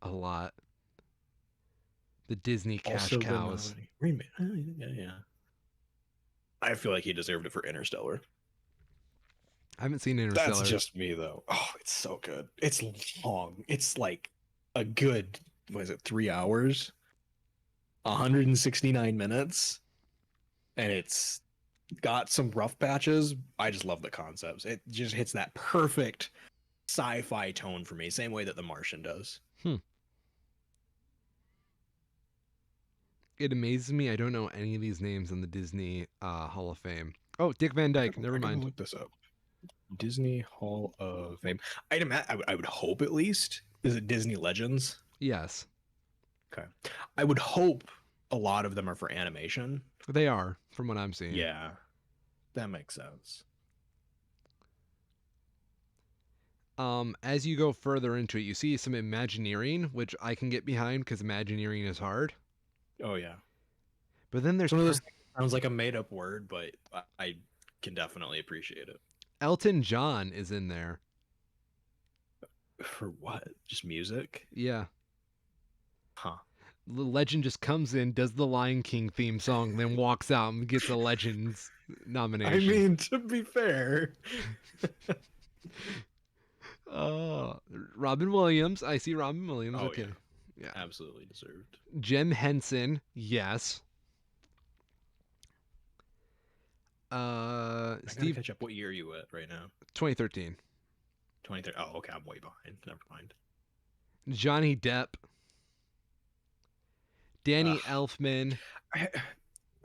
a lot. The Disney cash Also been cows. remake. Yeah, yeah. I feel like he deserved it for Interstellar. I haven't seen That's Interstellar. just me though. Oh, it's so good. It's long. It's like a good, what is it, 3 hours? 169 minutes. And it's got some rough patches. I just love the concepts. It just hits that perfect sci-fi tone for me, same way that The Martian does. Hmm. It amazes me. I don't know any of these names in the Disney Hall of Fame. Oh, Dick Van Dyke. Never I gotta mind. look this up. Disney Hall of Fame. I would hope at least. Is it Disney Legends? Yes, Okay. I would hope a lot of them are for animation. they are, from what I'm seeing. Yeah, that makes sense. As you go further into it, you see some Imagineering, which I can get behind because Imagineering is hard. Oh yeah, But then it's there's one of those things that sounds like a made up word, but I can definitely appreciate it. Elton John is in there. For what? Just music? Yeah. Huh. The legend just comes in, does the Lion King theme song, then walks out and gets a Legends I nomination. mean, to be fair, Robin Williams. I see Robin Williams. oh Okay. yeah, Yeah. absolutely deserved. Jim Henson. Yes. I gotta Steve catch up. What year are you at right now? 2013. 23. Oh, okay, I'm way behind. Never mind. Johnny Depp. Danny Ugh. Elfman. I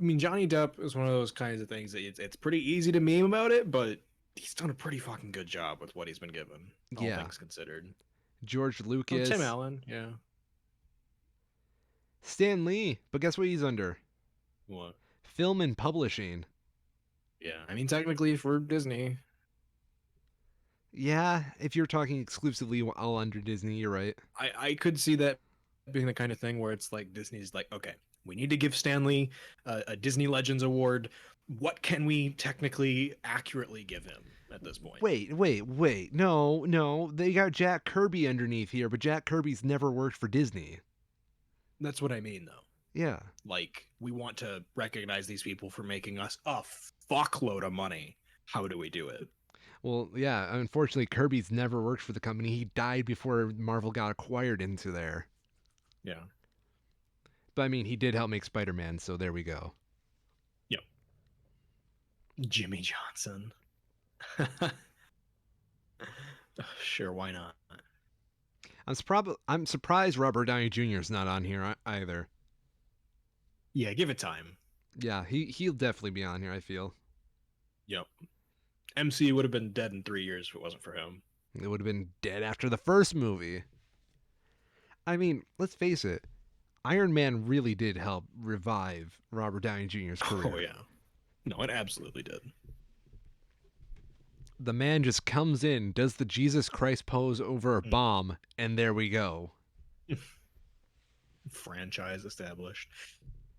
mean, Johnny Depp is one of those kinds of things that it's pretty easy to meme about it, but he's done a pretty fucking good job with what he's been given, all Yeah. things considered. George Oh, Tim Lucas. Allen, yeah. Stan Lee. But guess what he's under? What? Film and publishing. Yeah, I mean, technically for Disney. Yeah, if you're talking exclusively all under Disney, you're right. I could see that being the kind of thing where it's like Disney's like, okay, we need to give Stanley a Disney Legends Award. What can we technically accurately give him at this point? Wait. No. They got Jack Kirby underneath here, but Jack Kirby's never worked for Disney. That's what I mean, though. Yeah. Like, we want to recognize these people for making us a fuckload of money. How do we do it? Well, yeah, unfortunately, Kirby's never worked for the company. He died before Marvel got acquired into there. Yeah. But I mean, he did help make Spider Man, so there we go. Yep. Jimmy Johnson. Sure, why not? I'm surprised Robert Downey Jr. is not on here either. Yeah, give it time. Yeah, he'll definitely be on here, I feel. Yep. MC would have been dead in 3 years if it wasn't for him. It would have been dead after the first movie. I mean, let's face it. Iron Man really did help revive Robert Downey Jr.'s career. Oh, yeah. No, it absolutely did. The man just comes in, does the Jesus Christ pose over a bomb, and there we go. Franchise established.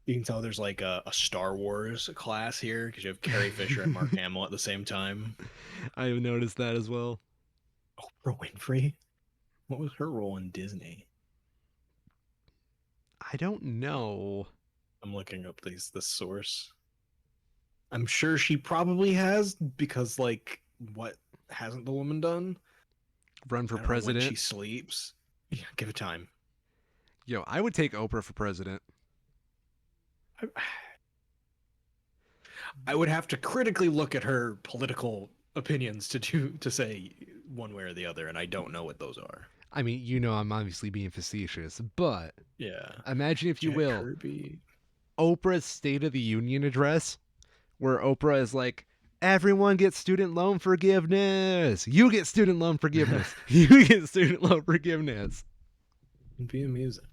You can tell there's like a Star Wars class here because you have Carrie Fisher and Mark Hamill at the same time. I've noticed that as well. Oprah Winfrey? What was her role in Disney? I don't know. I'm looking up the source. I'm sure she probably has because like what hasn't the woman done? Run for I don't know when president. she sleeps. Yeah, give it time. Yo, I would take Oprah for president. I, I would have to critically look at her political opinions to say one way or the other, and I don't know what those are. I mean, you know, I'm obviously being facetious, but Yeah, imagine, if you Jack will, Kirby. Oprah's State of the Union address, where Oprah is like, everyone gets student loan forgiveness. You get student loan forgiveness. You get student loan forgiveness. Be amusing.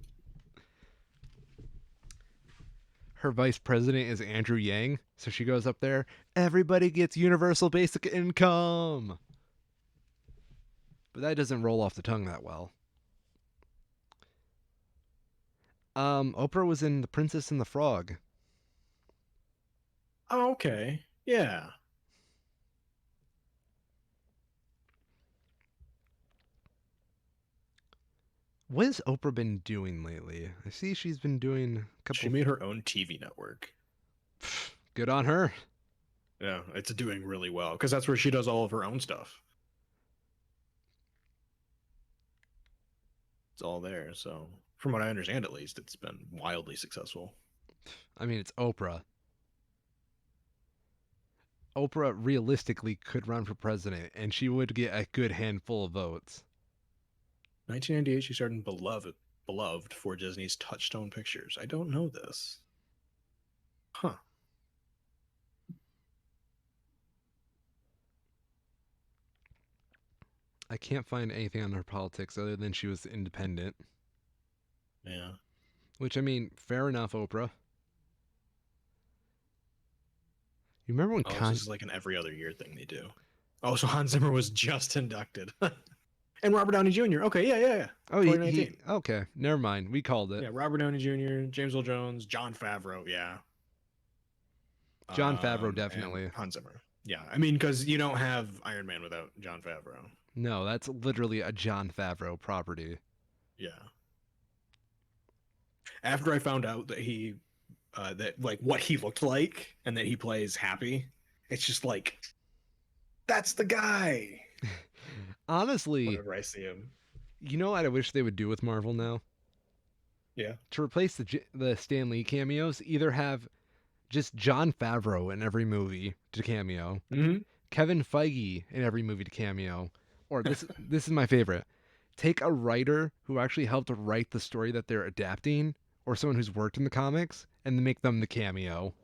Her vice president is Andrew Yang. So she goes up there, everybody gets universal basic income. But that doesn't roll off the tongue that well. Oprah was in The Princess and the Frog. Oh, okay. Yeah. What has Oprah been doing lately? I see she's been doing a She couple. made her own TV network. Good on her. Yeah, it's doing really well because that's where she does all of her own stuff. It's all there. So, from what I understand, at least, it's been wildly successful. I mean, it's Oprah. Oprah realistically could run for president, and she would get a good handful of votes. 1998, she started in Beloved for Disney's Touchstone Pictures. I don't know this. Huh. I can't find anything on her politics other than she was independent. Yeah. Which, I mean, fair enough, Oprah. You remember when Oh, so this Con? is like an every other year thing they do. Oh, so Hans Zimmer was just inducted. And Robert Downey Jr. Okay, yeah. Oh, he 2019. okay. Never mind. We called it. Yeah, Robert Downey Jr., James Earl Jones, John Favreau. Yeah. John Favreau And definitely. Hans Zimmer. Yeah, I mean, because you don't have Iron Man without John Favreau. No, that's literally a John Favreau property. Yeah. After I found out that that like what he looked like and that he plays Happy, it's just like that's the guy. Honestly, Whenever I see him, you know what I wish they would do with Marvel now? yeah. To replace the Stan Lee cameos, either have just John Favreau in every movie to cameo, Mm-hmm. Kevin Feige in every movie to cameo, or this is my favorite. Take a writer who actually helped write the story that they're adapting, or someone who's worked in the comics, and make them the cameo.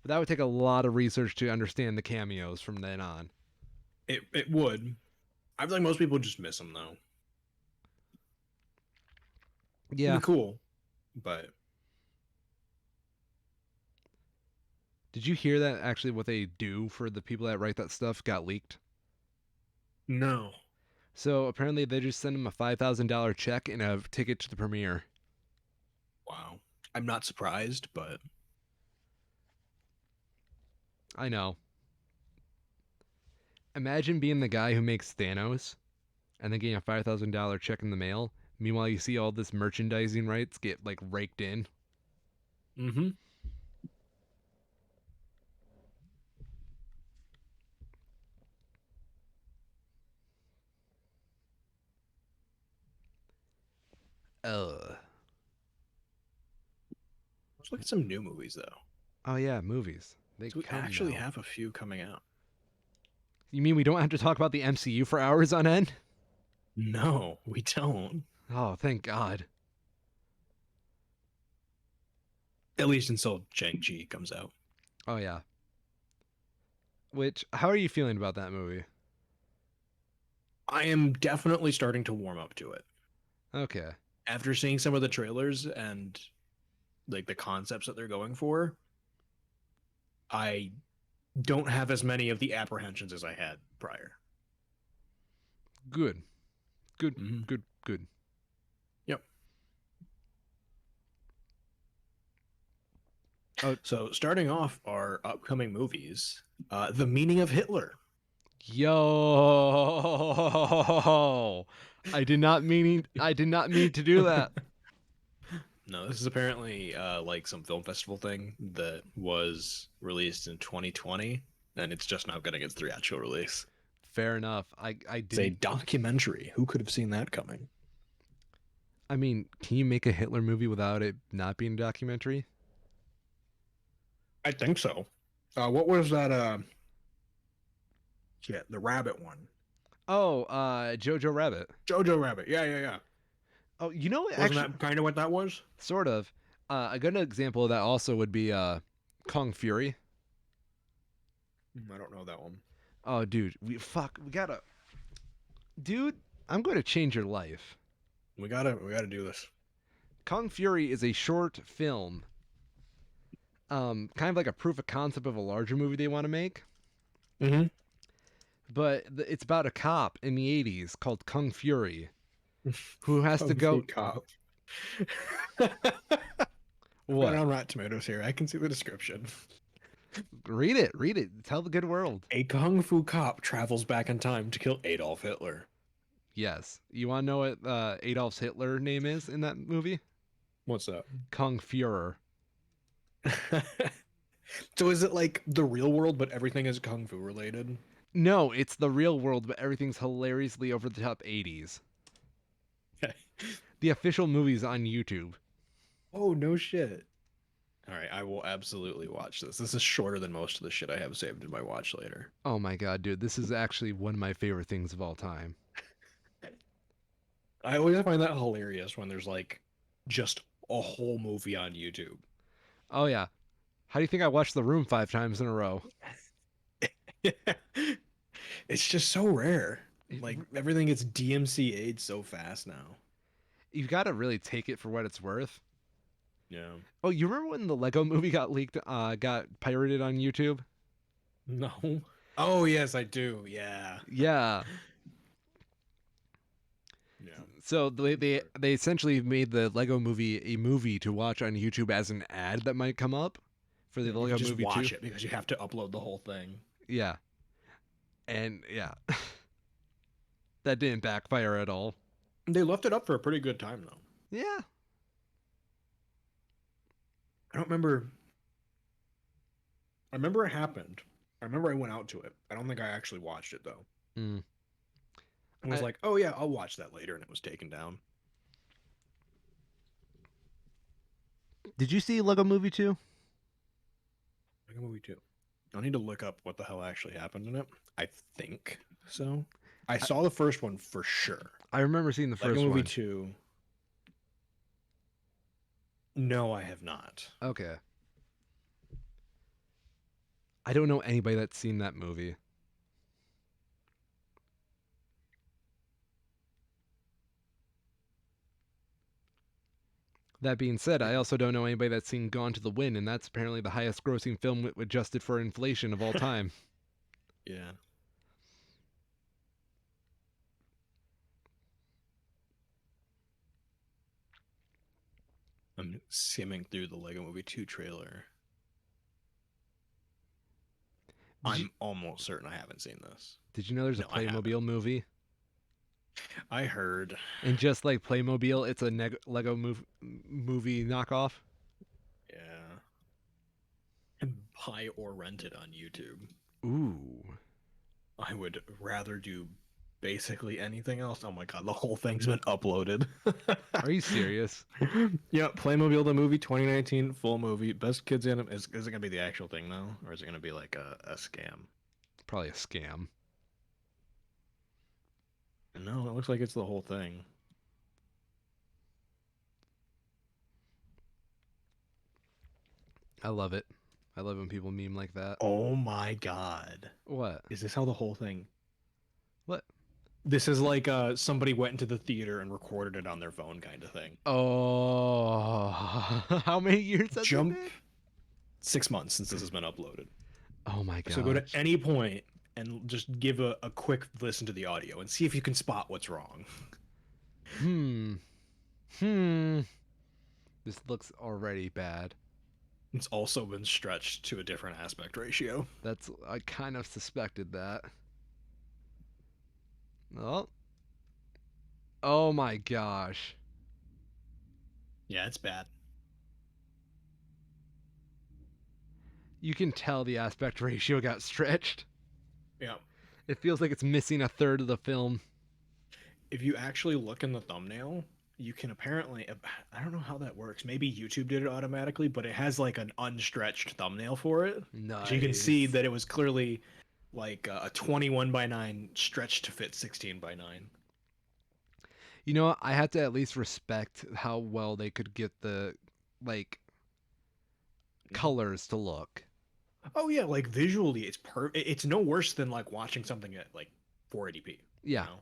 But that would take a lot of research to understand the cameos from then on. It would. I feel like most people just miss him though. It'd Yeah. be cool, but Did you hear that actually what they do for the people that write that stuff got leaked? no. So apparently they just send them a $5,000 check and a ticket to the premiere. Wow. I'm not surprised, but I know. Imagine being the guy who makes Thanos and then getting a $5,000 check in the mail. Meanwhile, you see all this merchandising rights get like raked in. mm-hmm. Ugh. Let's look at some new movies though. Oh yeah, movies. They So we come actually now. have a few coming out. You mean we don't have to talk about the MCU for hours on end? No, we don't. Oh, thank God. At least until Shang-Chi comes out. Oh yeah. Which, how are you feeling about that movie? I am definitely starting to warm up to it. Okay. After seeing some of the trailers and like the concepts that they're going for, I don't have as many of the apprehensions as I had prior. Good. Good. Mm-hmm. Good. Good. Yep. Oh, So, starting off our upcoming movies, The Meaning of Hitler. yo! I did not mean to do that. No, this is apparently like some film festival thing that was released in 2020, and it's just now getting its theatrical release. Fair enough. I It's a didn't. documentary. Who could have seen that coming? I mean, can you make a Hitler movie without it not being a documentary? I think so. What was that? The rabbit one. Oh, Jojo Rabbit. Jojo Rabbit. Yeah, yeah, yeah. Oh, you know, Wasn't actually, that kind of what that was? sort of. A good example of that also would be Kung Fury. I don't know that one. Oh, dude, we gotta, dude. I'm going to change your life. We gotta do this. Kung Fury is a short film, kind of like a proof of concept of a larger movie they want to make. Mm-hmm. But it's about a cop in the '80s called Kung Fury who has to Kung Fu go. Cop. I went What? on Rotten Tomatoes here. I can see the description. Read it. Read it. Tell the good world. A Kung Fu cop travels back in time to kill Adolf Hitler. Yes. You want to know what Adolf Hitler name is in that movie? What's that? Kung Fuhrer. So is it like the real world, but everything is Kung Fu related? No, it's the real world, but everything's hilariously over the top '80s. Okay. The official movie's on YouTube. Oh, no shit. All right, I will absolutely watch this. This is shorter than most of the shit I have saved in my watch later. Oh my god, dude, this is actually one of my favorite things of all time. I always find that hilarious when there's like just a whole movie on YouTube. Oh yeah. How do you think I watched The Room 5 times in a row? It's just so rare. Like everything gets DMCA'd so fast now. You've got to really take it for what it's worth. Yeah. Oh, you remember when the Lego movie got leaked, got pirated on YouTube? No. Oh yes, I do. Yeah. Yeah. Yeah. So they, For they sure. they essentially made the Lego movie a movie to watch on YouTube as an ad that might come up for the Yeah, you can Lego just movie 2. watch it because you have to upload the whole thing. Yeah. And yeah, that didn't backfire at all. They left it up for a pretty good time though. Yeah. I don't remember. I remember it happened. I remember I went out to it. I don't think I actually watched it though. Mm. I was I, like, oh yeah, I'll watch that later, and it was taken down. did you see Lego movie 2? Like a movie too. I'll need to look up what the hell actually happened in it. I think so. I I, saw the first one for sure. I remember seeing the Lego first Movie one. 2. No, I have not. Okay. I don't know anybody that's seen that movie. That being said, I also don't know anybody that's seen Gone to the Wind, and that's apparently the highest grossing film adjusted for inflation of all time. Yeah. I'm skimming through the Lego Movie 2 trailer. Did you I'm almost certain I haven't seen this. did you know there's a No, I haven't. Playmobil movie? I heard. And just like Playmobil, it's a Lego movie knockoff. Yeah. And buy or rent it on YouTube. Ooh. I would rather do basically anything else. Oh my god, the whole thing's been uploaded. Are you serious? Yeah, Playmobil the movie 2019 full movie. Best kids anim is it gonna be the actual thing now? Or is it gonna be like a scam? Probably a scam. No, it looks like it's the whole thing. I love it. I love when people meme like that. Oh my god. What? Is this how the whole thing? What? This is like somebody went into the theater and recorded it on their phone kind of thing. Oh, how many years has it Jump been? 6 months since this has been uploaded. Oh my So go to gosh. any point and just give a quick listen to the audio and see if you can spot what's wrong. Hmm. Hmm. This looks already bad. It's also been stretched to a different aspect ratio. That's I kind of suspected that. Oh, oh my gosh. Yeah, it's bad. You can tell the aspect ratio got stretched. Yeah. It feels like it's missing a third of the film. If you actually look in the thumbnail, you can apparently, I don't know how that works. Maybe YouTube did it automatically, but it has like an unstretched thumbnail for it. So you can see Nice. that it was clearly like a 21 by 9 stretched to fit 16 by 9. You know what? I have to at least respect how well they could get the like Mhm. colors to look. Oh yeah, like visually it's no worse than like watching something at like 480p, you Yeah, know?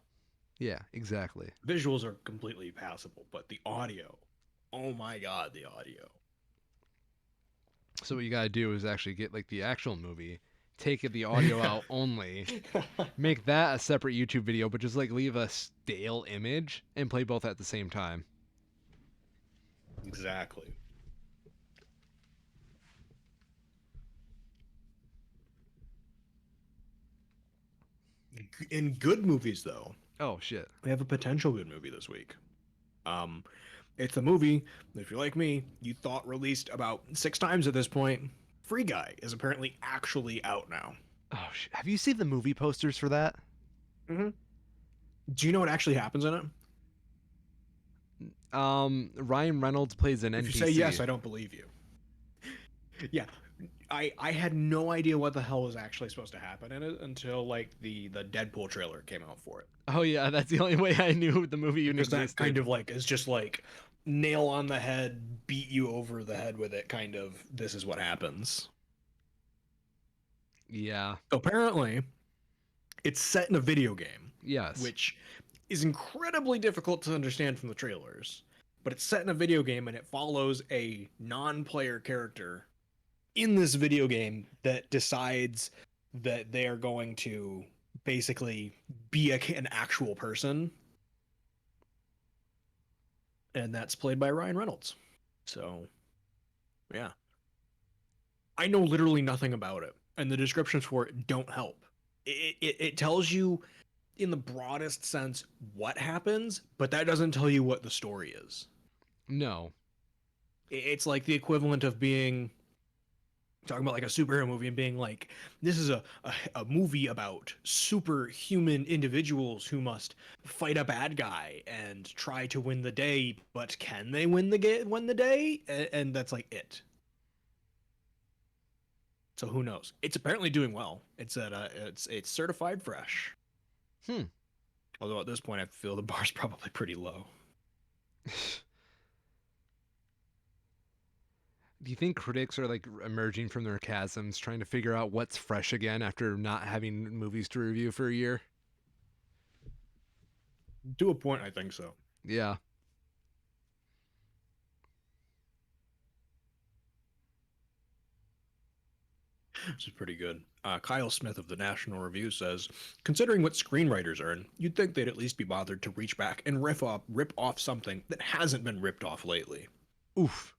yeah, exactly. Visuals are completely passable, but the audio, oh my god, the audio. So what you gotta do is actually get like the actual movie, take the audio out only, make that a separate YouTube video, but just like leave a stale image and play both at the same time. Exactly. In good movies though, Oh shit. we have a potential good movie this week. Um, it's a movie that if you're like me, you thought released about 6 times at this point. Free Guy is apparently actually out now. Oh shit. Have you seen the movie posters for that? Hmm. Do you know what actually happens in it? Ryan Reynolds plays an If you say yes, NPC. I don't believe you. Yeah, I had no idea what the hell was actually supposed to happen in it until like the Deadpool trailer came out for it. Oh yeah, that's the only way I knew the movie even Because that kind existed. of like is just like nail on the head, beat you over the head with it kind of this is what happens. Yeah. Apparently, it's set in a video game, Yes. which is incredibly difficult to understand from the trailers. But it's set in a video game and it follows a non-player character in this video game that decides that they are going to basically be an actual person, and that's played by Ryan Reynolds. So, yeah. I know literally nothing about it, and the descriptions for it don't help. It tells you in the broadest sense what happens, but that doesn't tell you what the story is. No. It's like the equivalent of being talking about like a superhero movie and being like, this is a movie about superhuman individuals who must fight a bad guy and try to win the day, but can they win the day? And that's like it. So who knows? It's apparently doing well. It's certified fresh. Hmm. Although at this point I feel the bar's probably pretty low. Do you think critics are like emerging from their chasms, trying to figure out what's fresh again after not having movies to review for a year? To a point, I think so. Yeah. This is pretty good. Kyle Smith of the National Review says, considering what screenwriters earn, you'd think they'd at least be bothered to reach back and rip off something that hasn't been ripped off lately. Oof.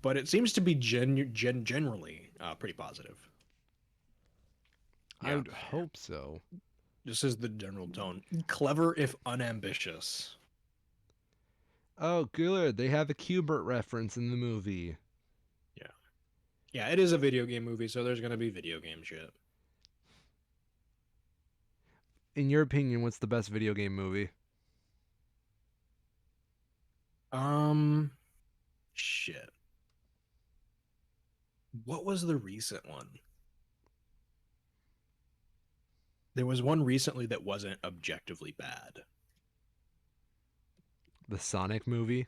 But it seems to be generally pretty positive. I Yeah, would hope so. this is the general tone. Clever if unambitious. Oh, good. They have a Cubert reference in the movie. Yeah. Yeah, it is a video game movie, so there's going to be video game shit. In your opinion, what's the best video game movie? Um, shit. What was the recent one? There was one recently that wasn't objectively bad. The Sonic movie?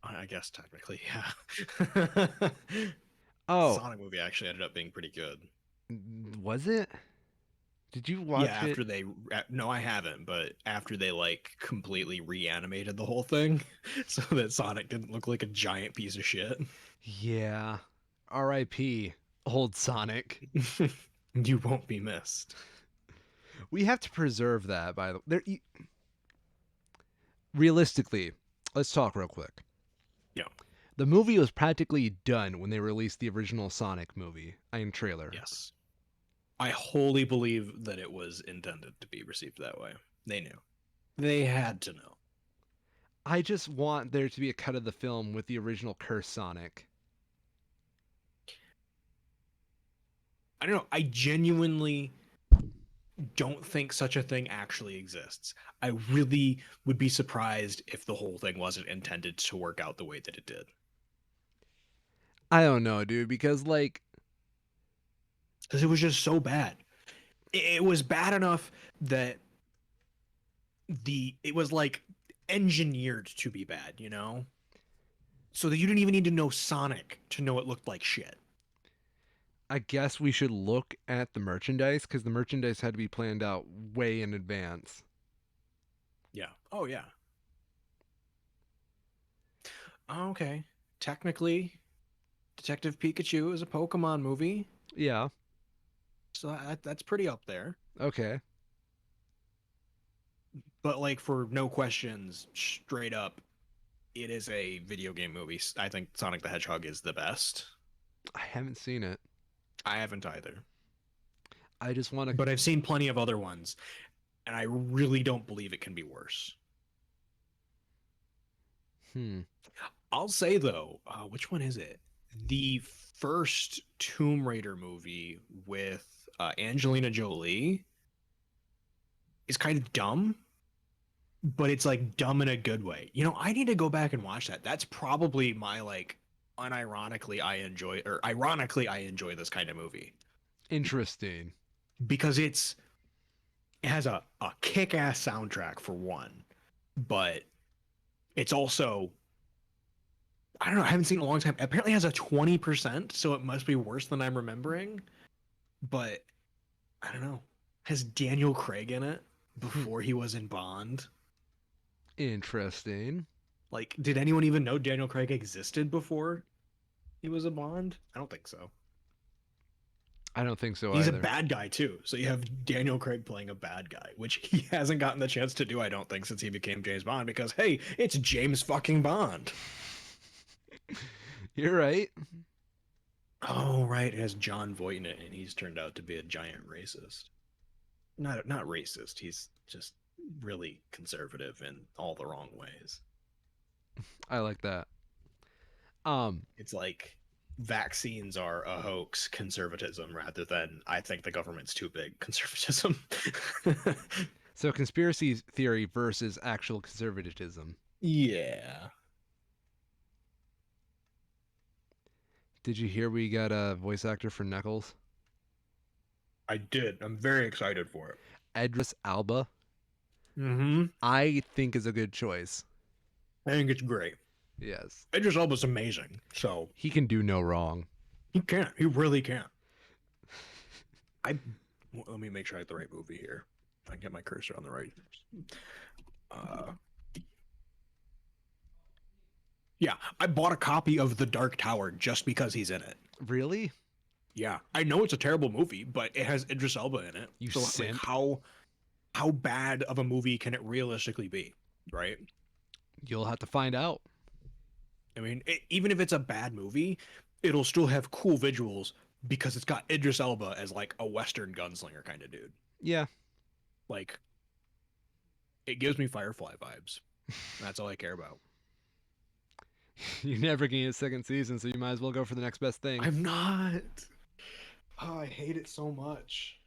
I guess technically, yeah. Oh, Sonic movie actually ended up being pretty good. was it? Did you Yeah, watch it? after they no, I haven't, but after they like completely reanimated the whole thing so that Sonic didn't look like a giant piece of shit. Yeah. R.I.P. Old Sonic. You won't be missed. We have to preserve that. By the there, realistically, let's talk real quick. Yeah. The movie was practically done when they released the original Sonic movie and trailer. Yes. I wholly believe that it was intended to be received that way. They knew. They had to know. I just want there to be a cut of the film with the original Cursed Sonic. I don't know. I genuinely don't think such a thing actually exists. I really would be surprised if the whole thing wasn't intended to work out the way that it did. I don't know, dude, because like Because it was just so bad. It was bad enough that it was like engineered to be bad, you know? So that you didn't even need to know Sonic to know it looked like shit. I guess we should look at the merchandise because the merchandise had to be planned out way in advance. Yeah. Oh yeah. Okay. Technically, Detective Pikachu is a Pokemon movie, Yeah. so that's pretty up there. Okay. But like for no questions, straight up, it is a video game movie. I think Sonic the Hedgehog is the best. I haven't seen it. I haven't either, I just want to. but I've seen plenty of other ones, and I really don't believe it can be worse. Hmm. I'll say though, which one is it? The first Tomb Raider movie with Angelina Jolie is kind of dumb, but it's like dumb in a good way. You know, I need to go back and watch that. That's probably my like unironically I enjoy or ironically I enjoy this kind of movie Interesting. because it has a kick-ass soundtrack for one, but it's also I don't know, I haven't seen it in a long time. Apparently it has a 20%, so it must be worse than I'm remembering, but I don't know. Has Daniel Craig in it before he was in Bond? Interesting. Like, did anyone even know Daniel Craig existed before he was a Bond? I don't think so. I don't think so He's a either. bad guy too. So you have Daniel Craig playing a bad guy, which he hasn't gotten the chance to do, I don't think, since he became James Bond. Because hey, it's James fucking Bond. You're right. Oh right, it has John Voight in it, and he's turned out to be a giant racist. Not racist. He's just really conservative in all the wrong ways. I like that. Um. It's like vaccines are a hoax conservatism rather than I think the government's too big conservatism. So conspiracy theory versus actual conservatism. Yeah. Did you hear we got a voice actor for Knuckles? I did. I'm very excited for it. Idris Alba. Mm-hmm. I think is a good choice. I think it's great. Yes. Idris Elba's amazing. So He can do no wrong. he can't. He really can't. I let me make sure I have the right movie here. If I can get my cursor on the right. Uh, yeah, I bought a copy of The Dark Tower just because he's in it. Really? Yeah, I know it's a terrible movie, but it has Idris Elba in it. You So like, simp. how bad of a movie can it realistically be, right? You'll have to find out. I mean, even if it's a bad movie, it'll still have cool visuals because it's got Idris Elba as like a Western gunslinger kind of dude. Yeah. Like, it gives me Firefly vibes. That's all I care about. You're never getting a second season, so you might as well go for the next best thing. I'm not. Oh, I hate it so much.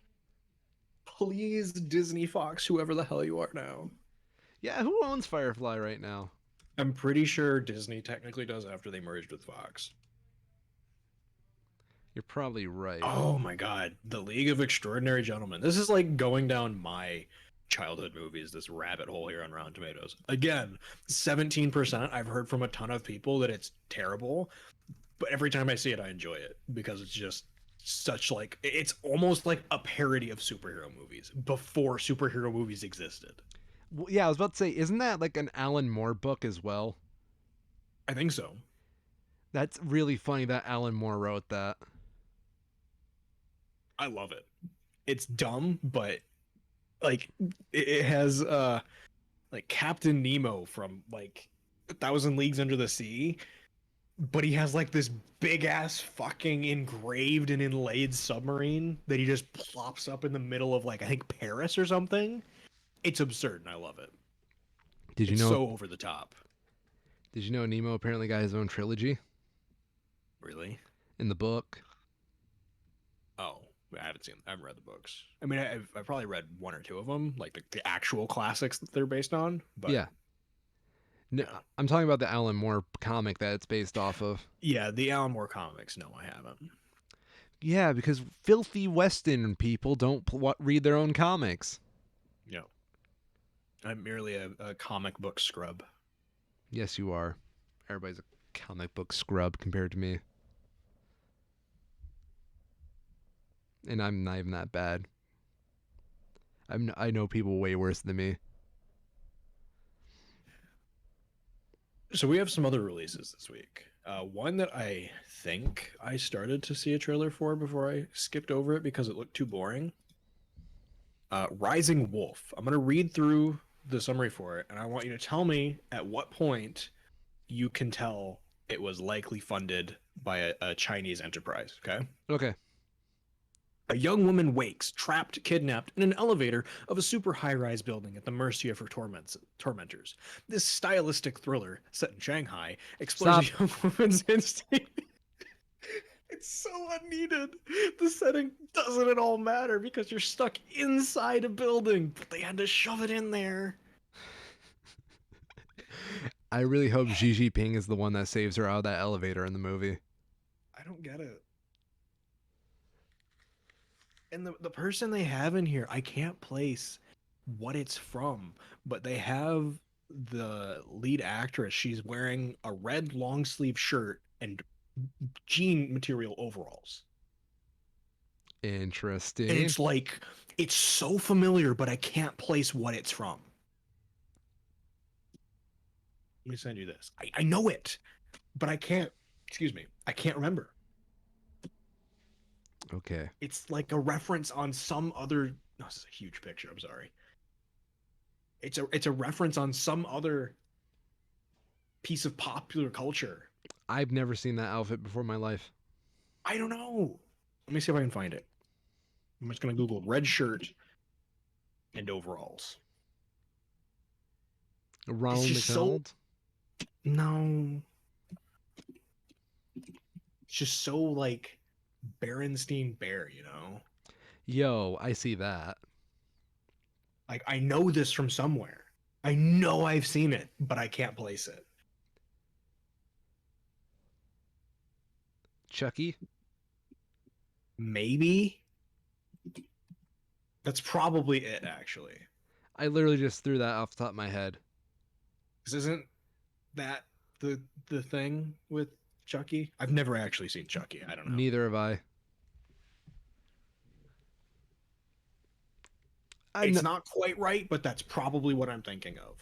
Please, Disney, Fox, whoever the hell you are now. Yeah, who owns Firefly right now? I'm pretty sure Disney technically does after they merged with Fox. You're probably right. Oh my god, The League of Extraordinary Gentlemen. This is like going down my childhood movies, this rabbit hole here on Rotten Tomatoes. Again, 17%. I've heard from a ton of people that it's terrible, but every time I see it, I enjoy it because it's just such like it's almost like a parody of superhero movies before superhero movies existed. Well, yeah, I was about to say, isn't that like an Alan Moore book as well? I think so. That's really funny that Alan Moore wrote that. I love it. It's dumb, but like it has like Captain Nemo from like Thousand Leagues Under the Sea, but he has like this big ass fucking engraved and inlaid submarine that he just plops up in the middle of like I think Paris or something. It's absurd and I love it. Did you It's know? so over the top. Did you know Nemo apparently got his own trilogy Really? in the book? Oh, I haven't read the books. I mean, I've probably read one or two of them, like the actual classics that they're based on. But Yeah. No, yeah, I'm talking about the Alan Moore comic that it's based off of. yeah, the Alan Moore comics. No, I haven't. Yeah, because filthy Western people don't read their own comics. No, I'm merely a comic book scrub. Yes, you are. Everybody's a comic book scrub compared to me. And I'm not even that bad. I know people way worse than me. So we have some other releases this week. One that I think I started to see a trailer for before I skipped over it because it looked too boring. Rising Wolf. I'm gonna read through the summary for it, and I want you to tell me at what point you can tell it was likely funded by a Chinese enterprise. Okay. Okay. A young woman wakes, trapped, kidnapped in an elevator of a super high rise building at the mercy of her tormentors. This stylistic thriller, set in Shanghai, explores a Stop. young woman's instinct. It's so unneeded. The setting doesn't at all matter because you're stuck inside a building, but they had to shove it in there. I really hope Xi Jinping is the one that saves her out of that elevator in the movie. I don't get it. And the person they have in here, I can't place what it's from, but they have the lead actress. She's wearing a red long sleeve shirt and jean material overalls. And Interesting. it's like, it's so familiar, but I can't place what it's from. Let me send you this. I know it, but I can't, excuse me, I can't remember. Okay. It's like a reference on some other, no, this is a huge picture. I'm sorry. It's a reference on some other piece of popular culture. I've never seen that outfit before in my life. I don't know. Let me see if I can find it. I'm just gonna Google red shirt and overalls. It's Ronald just so McDonald? no. It's just so like Berenstein Bear, you know? Yo, I see that. Like I know this from somewhere. I know I've seen it, but I can't place it. Chucky? Maybe that's probably it actually. I literally just threw that off the top of my head. This isn't that the thing with Chucky? I've never actually seen Chucky. I don't know. Neither have I. I'm It's not, not quite right, but that's probably what I'm thinking of.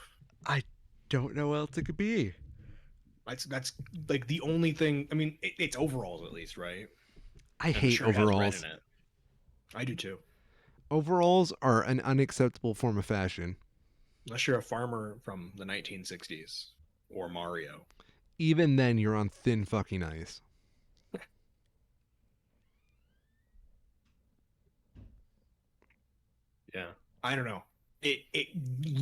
I don't know what else it could be. That's like the only thing. I mean, it's overalls at least, right? I And the hate shirt has red in overalls. it. I do too. Overalls are an unacceptable form of fashion. Unless you're a farmer from the 1960s or Mario. Even then, you're on thin fucking ice. Yeah. I don't know. It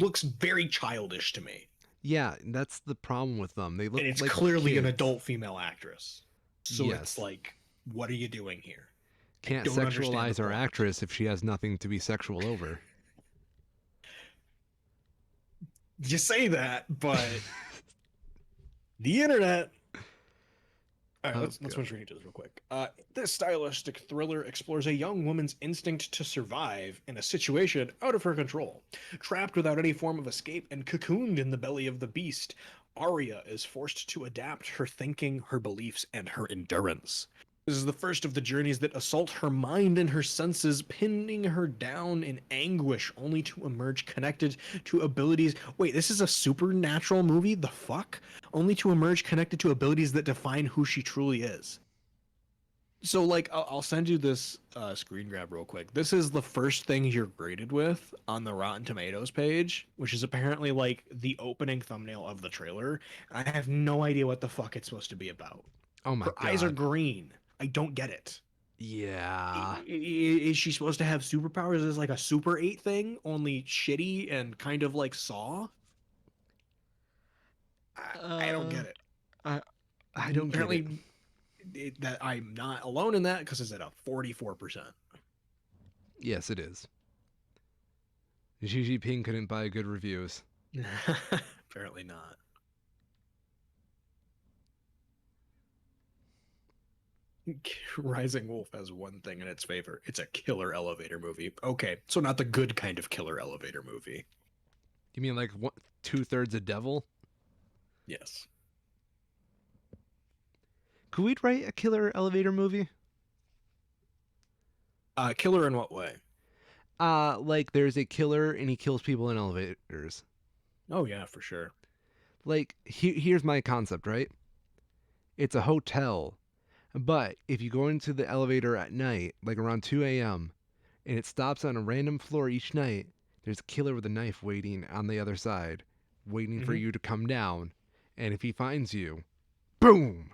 looks very childish to me, Yeah, that's the problem with them. They look and it's like clearly an kids. adult female actress. So it's Yes. like, what are you doing here? I Can't don't understand the sexualize our point. actress if she has nothing to be sexual over. You say that, but the internet. All right, Oh let's god. finish reading to this real quick. This stylistic thriller explores a young woman's instinct to survive in a situation out of her control. Trapped without any form of escape and cocooned in the belly of the beast, Arya is forced to adapt her thinking, her beliefs, and her endurance. This is the first of the journeys that assault her mind and her senses, pinning her down in anguish, only to emerge connected to abilities. Wait, this is a supernatural movie? The fuck? Only to emerge connected to abilities that define who she truly is. So like I'll send you this screen grab real quick. This is the first thing you're graded with on the Rotten Tomatoes page, which is apparently like the opening thumbnail of the trailer. I have no idea what the fuck it's supposed to be about. Oh my Her eyes are god. green. I don't get it. Yeah. Is she supposed to have superpowers? Is this like a Super 8 thing, only shitty and kind of like Saw? I don't Uh, get it. I I don't get it. Apparently, that I'm not alone in that because it's at a 44%. Yes, it is. Xi Jinping couldn't buy good reviews. Apparently not. Rising Wolf has one thing in its favor. It's a killer elevator movie. Okay, so not the good kind of killer elevator movie. You mean like one, 2/3 a devil? Yes. Could we write a killer elevator movie? Killer in what way? Like there's a killer and he kills people in elevators. Oh yeah, for sure. Like here's my concept, right? It's a hotel, but if you go into the elevator at night, like around 2 a.m., and it stops on a random floor each night, there's a killer with a knife waiting on the other side, waiting for Hmm. you to come down. And if he finds you, boom!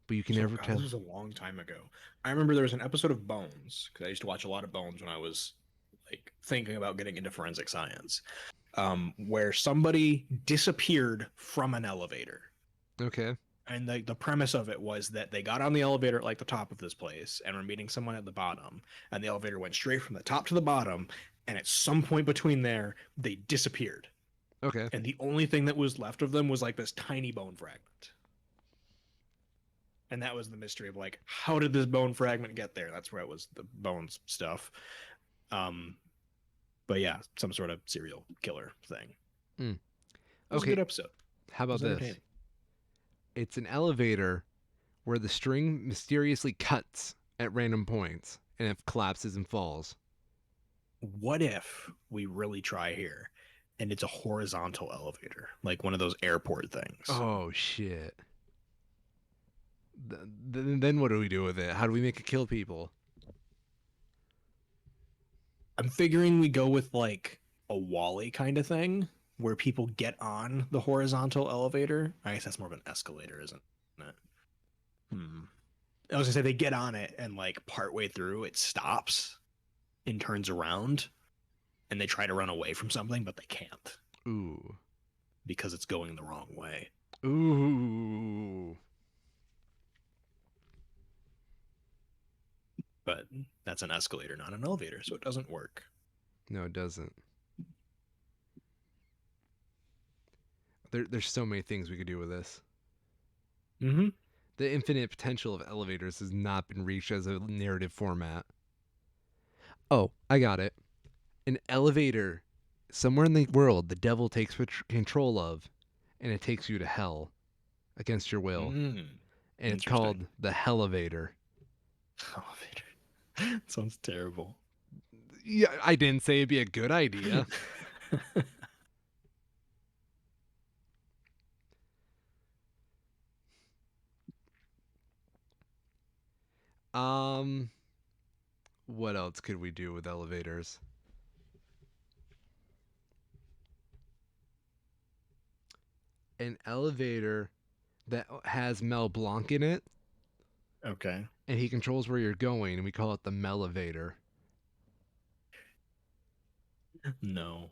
But you can So never God, this tell. was a long time ago. I remember there was an episode of Bones because I used to watch a lot of Bones when I was like thinking about getting into forensic science, where somebody disappeared from an elevator. Okay, And the premise of it was that they got on the elevator at like the top of this place and were meeting someone at the bottom, and the elevator went straight from the top to the bottom, and at some point between there they disappeared, okay. and the only thing that was left of them was like this tiny bone fragment. And that was the mystery of like, how did this bone fragment get there? That's where it was, the bones stuff. um but yeah, some sort of serial killer thing. Mm. It was a good Okay, episode. It how about was this? entertaining. It's an elevator where the string mysteriously cuts at random points and it collapses and falls. What if we really try here and it's a horizontal elevator, like one of those airport things? Oh shit. Then what do we do with it? How do we make it kill people? I'm figuring we go with like a Wally kind of thing where people get on the horizontal elevator. I guess that's more of an escalator, isn't it? Hmm. I was gonna say they get on it and like partway through it stops and turns around and they try to run away from something, but they can't Ooh. because it's going the wrong way. Ooh. But that's an escalator, not an elevator, so it doesn't work. No, it doesn't. There's so many things we could do with this. Mm-hmm. The infinite potential of elevators has not been reached as a narrative format. Oh, I got it. An elevator somewhere in the world the devil takes control of, and it takes you to hell against your will. Mm. And it's Interesting. called the Hellevator. Elevator. Sounds terrible. Yeah, I didn't say it'd be a good idea. Um, what else could we do with elevators? An elevator that has Mel Blanc in it, Okay. and he controls where you're going, and we call it the Melevator. No.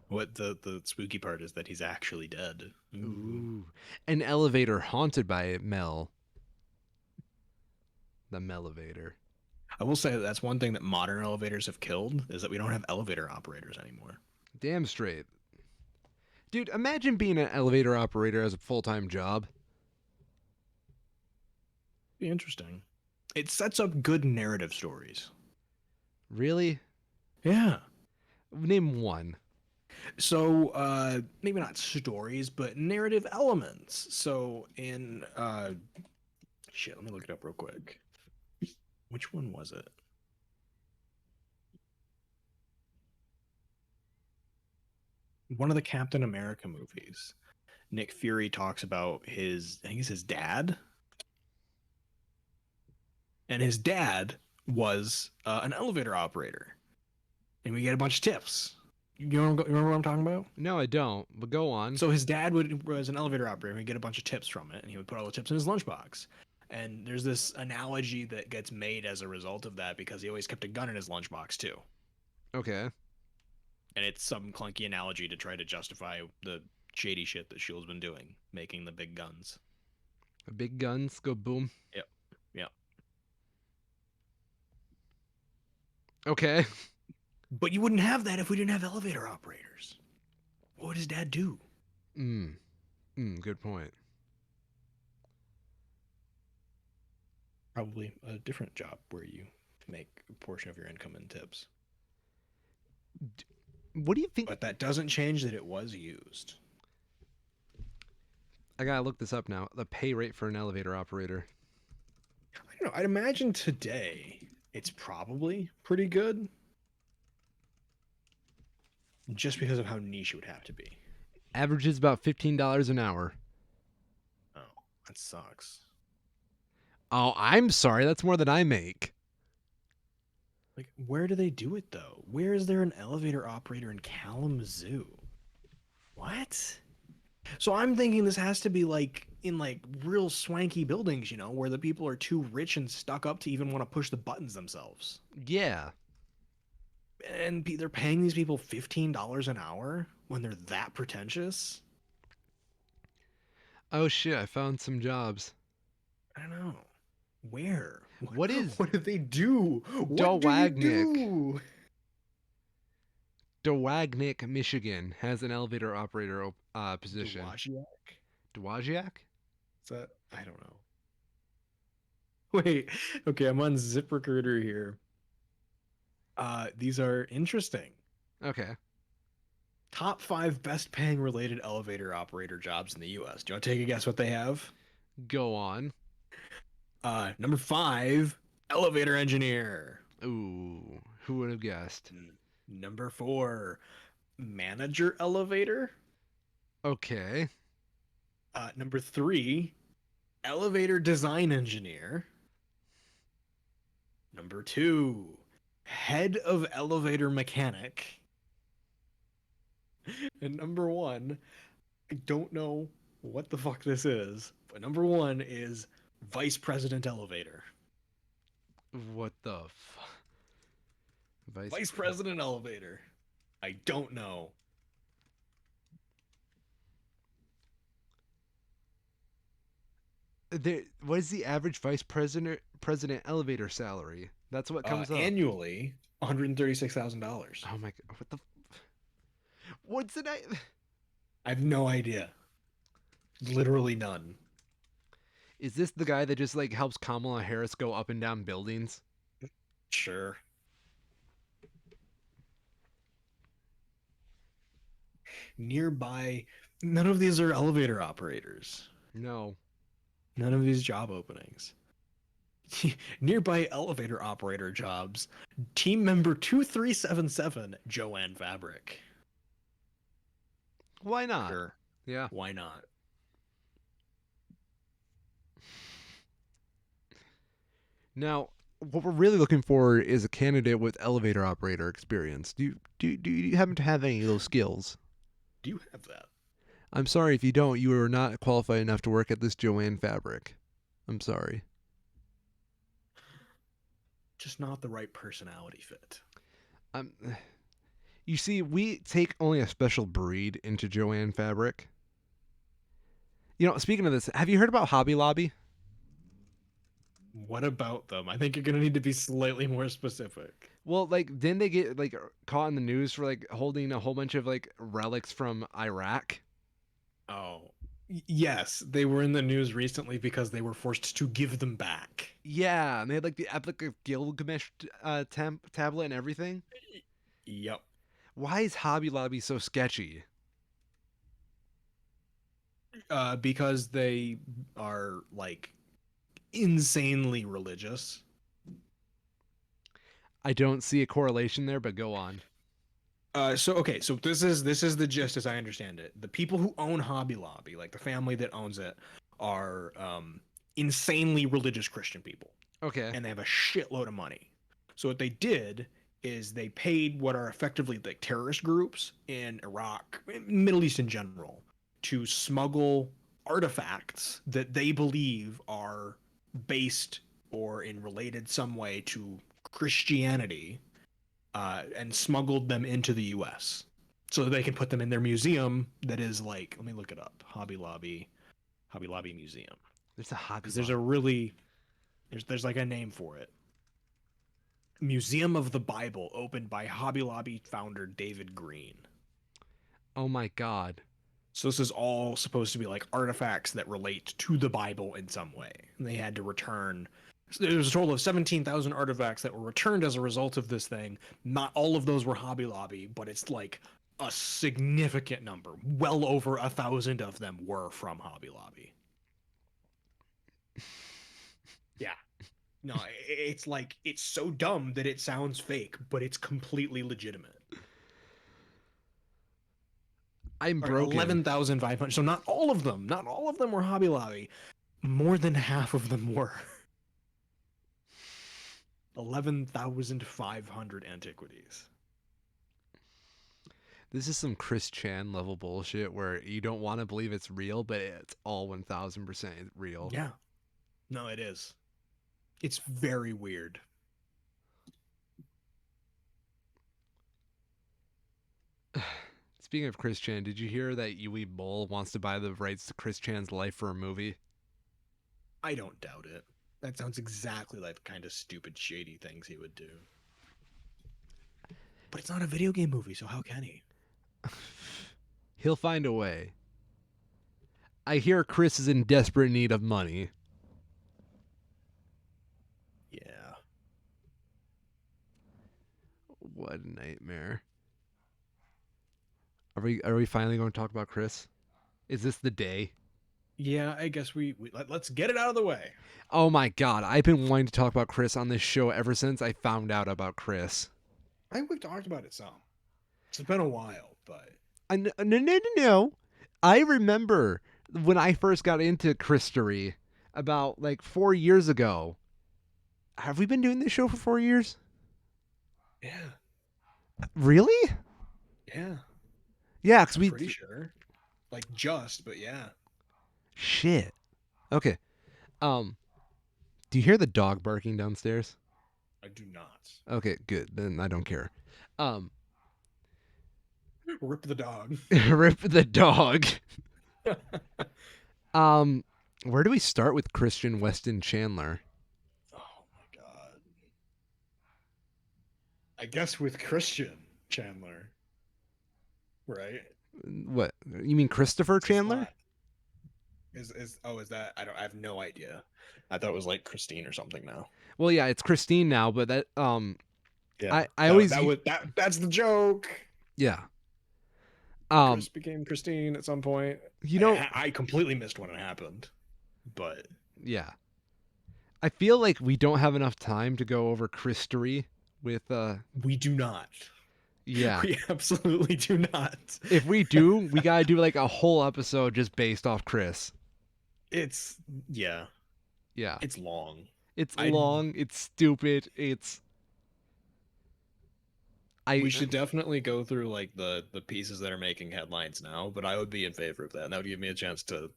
What the spooky part is that he's actually dead. Ooh. Ooh, an elevator haunted by Mel, the Melevator. I will say that's one thing that modern elevators have killed is that we don't have elevator operators anymore. Damn straight, dude. Imagine being an elevator operator as a full-time job. Be interesting. It sets up good narrative stories. Really? Yeah. Name one. So maybe not stories, but narrative elements. So in shit, let me look it up real quick. Which one was it? One of the Captain America movies. Nick Fury talks about his, I think it's his dad, and his dad was an elevator operator, and we get a bunch of tips. Remember what I'm talking about? No, I don't. But go on. So his dad was an elevator operator, and we get a bunch of tips from it, and he would put all the tips in his lunchbox. And there's this analogy that gets made as a result of that because he always kept a gun in his lunchbox too. Okay. And it's some clunky analogy to try to justify the shady shit that Shields been doing, making the big guns. Big guns go boom. Yep. Yep. Okay. But you wouldn't have that if we didn't have elevator operators. What would his dad do? Mm. Good point. Probably a different job where you make a portion of your income in tips. What do you think? But that doesn't change that it was used. I gotta look this up now. The pay rate for an elevator operator. I don't know. I'd imagine today it's probably pretty good just because of how niche it would have to be. Averages about $15 an hour. Oh, that sucks. Oh, I'm sorry. That's more than I make. Like, where do they do it though? Where is there an elevator operator in Kalamazoo? What? So I'm thinking this has to be like in like real swanky buildings, where the people are too rich and stuck up to even want to push the buttons themselves. Yeah. And they're paying these people $15 an hour when they're that pretentious? Oh shit, I found some jobs. I don't know. Where? What is What did they do? What do you Dowagnik? do? Dowagnik, Michigan has an elevator operator position. Dowagiac? Dowagiac? Is that? I don't know. Wait. Okay, I'm on ZipRecruiter here. These are interesting. Okay. Top 5 best paying related elevator operator jobs in the US. Do you want to take a guess what they have? Go on. Number 5, elevator engineer. Ooh, who would have guessed? Number 4, manager elevator. Okay. Number 3, elevator design engineer. Number 2, head of elevator mechanic. And number 1, I don't know what the fuck this is, but number 1 is vice president elevator. What the Vice president elevator. I don't know. What is the average vice president elevator salary? That's what comes up. Annually, $136,000. Oh my god. What's the name? I have no idea. Literally none. Is this the guy that just like helps Kamala Harris go up and down buildings? Sure. Nearby, none of these are elevator operators. No. None of these job openings. Nearby elevator operator jobs. Team member 2377, Joanne Fabric. Why not? Sure. Yeah. Why not? Now, what we're really looking for is a candidate with elevator operator experience. Do you happen to have any of those skills? Do you have that? I'm sorry if you don't. You are not qualified enough to work at this Joanne Fabric. I'm sorry. Just not the right personality fit. Um, you see, we take only a special breed into Joanne Fabric. Speaking of this, have you heard about Hobby Lobby? What about them? I think you're gonna need to be slightly more specific. Well, like, didn't they get like caught in the news for like holding a whole bunch of like relics from Iraq? Oh, yes, they were in the news recently because they were forced to give them back. Yeah, and they had like the Epic of Gilgamesh tablet and everything. Yep. Why is Hobby Lobby so sketchy? Because they are like insanely religious. I don't see a correlation there, but go on. So this is the gist as I understand it. The people who own Hobby Lobby, like the family that owns it, are insanely religious Christian people. Okay. and they have a shitload of money. So what they did is they paid what are effectively like terrorist groups in Iraq, Middle East in general, to smuggle artifacts that they believe are based or in related some way to Christianity, and smuggled them into the U.S. so that they can put them in their museum. That is like, let me look it up, Hobby Lobby Museum, There's a Hobby because there's a Lobby. really there's like a name for it. Museum of the Bible, opened by Hobby Lobby founder David Green. Oh my god. So this is all supposed to be like artifacts that relate to the Bible in some way. And they had to return. So there was a total of 17,000 artifacts that were returned as a result of this thing. Not all of those were Hobby Lobby, but it's like a significant number. Well over 1,000 of them were from Hobby Lobby. Yeah. No, it's like, it's so dumb that it sounds fake, but it's completely legitimate. I'm All right, broken. 11,500. So not all of them were Hobby Lobby. More than half of them were. 11,500 antiquities. This is some Chris Chan level bullshit where you don't want to believe it's real, but it's all 1000% real. Yeah. No, it is. It's very weird. Speaking of Chris Chan, did you hear that Yui Bull wants to buy the rights to Chris Chan's life for a movie? I don't doubt it. That sounds exactly like the kind of stupid, shady things he would do. But it's not a video game movie, so how can he? He'll find a way. I hear Chris is in desperate need of money. Yeah. What a nightmare. Are we finally going to talk about Chris? Is this the day? Yeah, I guess let's get it out of the way. Oh my god, I've been wanting to talk about Chris on this show ever since I found out about Chris. I think we've talked about it some. It's been a while, but No. I remember when I first got into Christery about like 4 years ago. Have we been doing this show for 4 years? yeah, Really? yeah, Yeah, because I'm we. pretty sure. Like just, but yeah. Shit. Okay. Um, do you hear the dog barking downstairs? I do not. Okay, good. Then I don't care. Um, Rip the dog. rip the dog. Um, where do we start with Christian Weston Chandler? Oh my god. I guess with Christian Chandler, right? What you mean, Christopher It's his Chandler? lot. Is that I have no idea. I thought it was like Christine or something now. Well, yeah, it's Christine now, but that Yeah. I That always that was that's the joke. yeah. Chris became Christine at some point. You know, I completely missed when it happened. But yeah. I feel like we don't have enough time to go over Christery with we do not. yeah. We absolutely do not. If we do, we gotta do like a whole episode just based off Chris. It's yeah, Yeah. it's long. It's I long, it's stupid, it's I We should definitely go through like the pieces that are making headlines now, but I would be in favor of that. And that would give me a chance to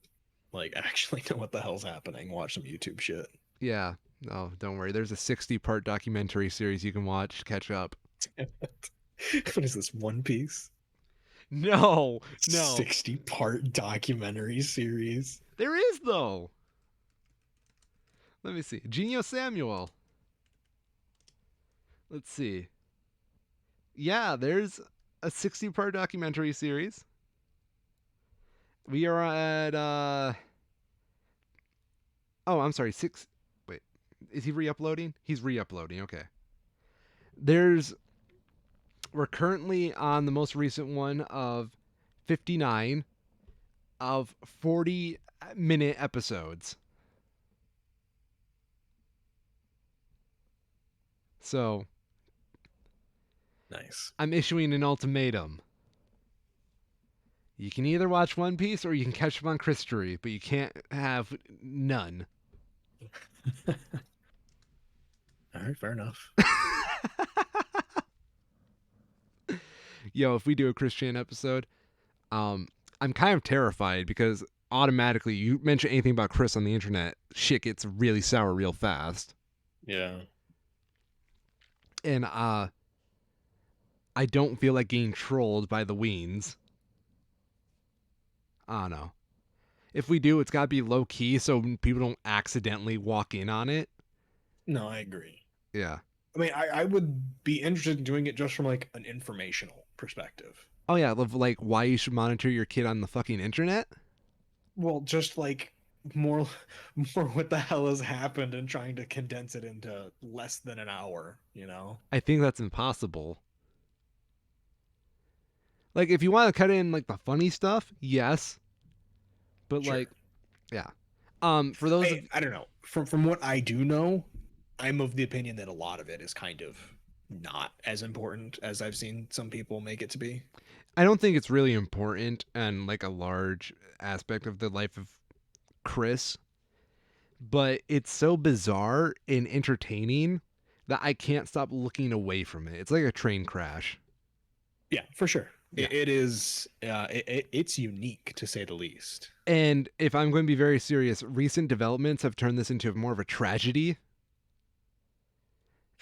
like actually know what the hell's happening, watch some YouTube shit. yeah. No, don't worry. There's a 60-part documentary series you can watch, catch up. What is this, One Piece? No. No. 60-part documentary series. There is though. Let me see. Genio Samuel. Let's see. Yeah, there's a 60-part documentary series. We are at oh, I'm sorry, six. Wait, is he re-uploading? He's re-uploading. Okay. There's. We're currently on the most recent one of 59 of 40-minute episodes. So Nice. I'm issuing an ultimatum. You can either watch One Piece or you can catch up on Christery, but you can't have none. All right, fair enough. Yo, if we do a Christian episode, um, I'm kind of terrified because automatically you mention anything about Chris on the internet, shit gets really sour real fast. Yeah. And I don't feel like getting trolled by the weens. I don't know. If we do, it's got to be low key so people don't accidentally walk in on it. No, I agree. Yeah. I mean, I would be interested in doing it just from like an informational perspective. Oh yeah, like why you should monitor your kid on the fucking internet. Well, just like more more what the hell has happened and trying to condense it into less than an hour, you know? I think that's impossible. Like if you want to cut in like the funny stuff, yes, but Sure. like yeah. For those of I don't know. From what I do know, I'm of the opinion that a lot of it is kind of not as important as I've seen some people make it to be. I don't think it's really important and like a large aspect of the life of Chris, but it's so bizarre and entertaining that I can't stop looking away from it. It's like a train crash. Yeah, for sure. Yeah. It is it's unique to say the least. And if I'm going to be very serious, recent developments have turned this into more of a tragedy.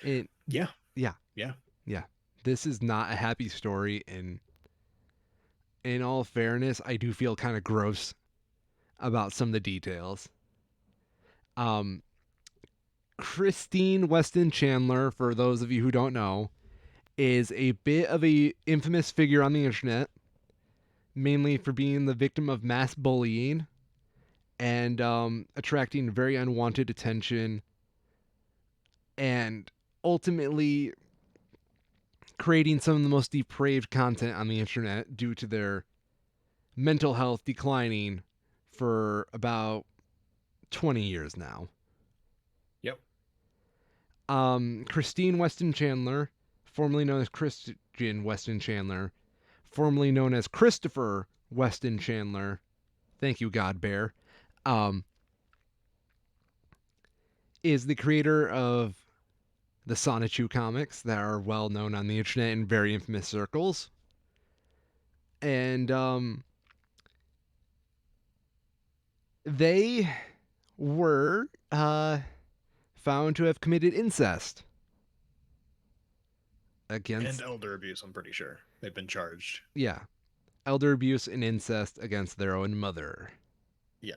And Yeah. yeah, Yeah. yeah. This is not a happy story. And in all fairness, I do feel kind of gross about some of the details. Um, Christine Weston Chandler, for those of you who don't know, is a bit of a infamous figure on the internet, mainly for being the victim of mass bullying and attracting very unwanted attention and ultimately creating some of the most depraved content on the internet due to their mental health declining for about 20 years now. Yep. Christine Weston Chandler, formerly known as Christian Weston Chandler, formerly known as Christopher Weston Chandler, thank you, God Bear, um, is the creator of the Sonichu comics that are well known on the internet in very infamous circles. And they were found to have committed incest And against, elder abuse, I'm pretty sure. They've been charged. yeah, elder abuse and incest against their own mother. Yeah.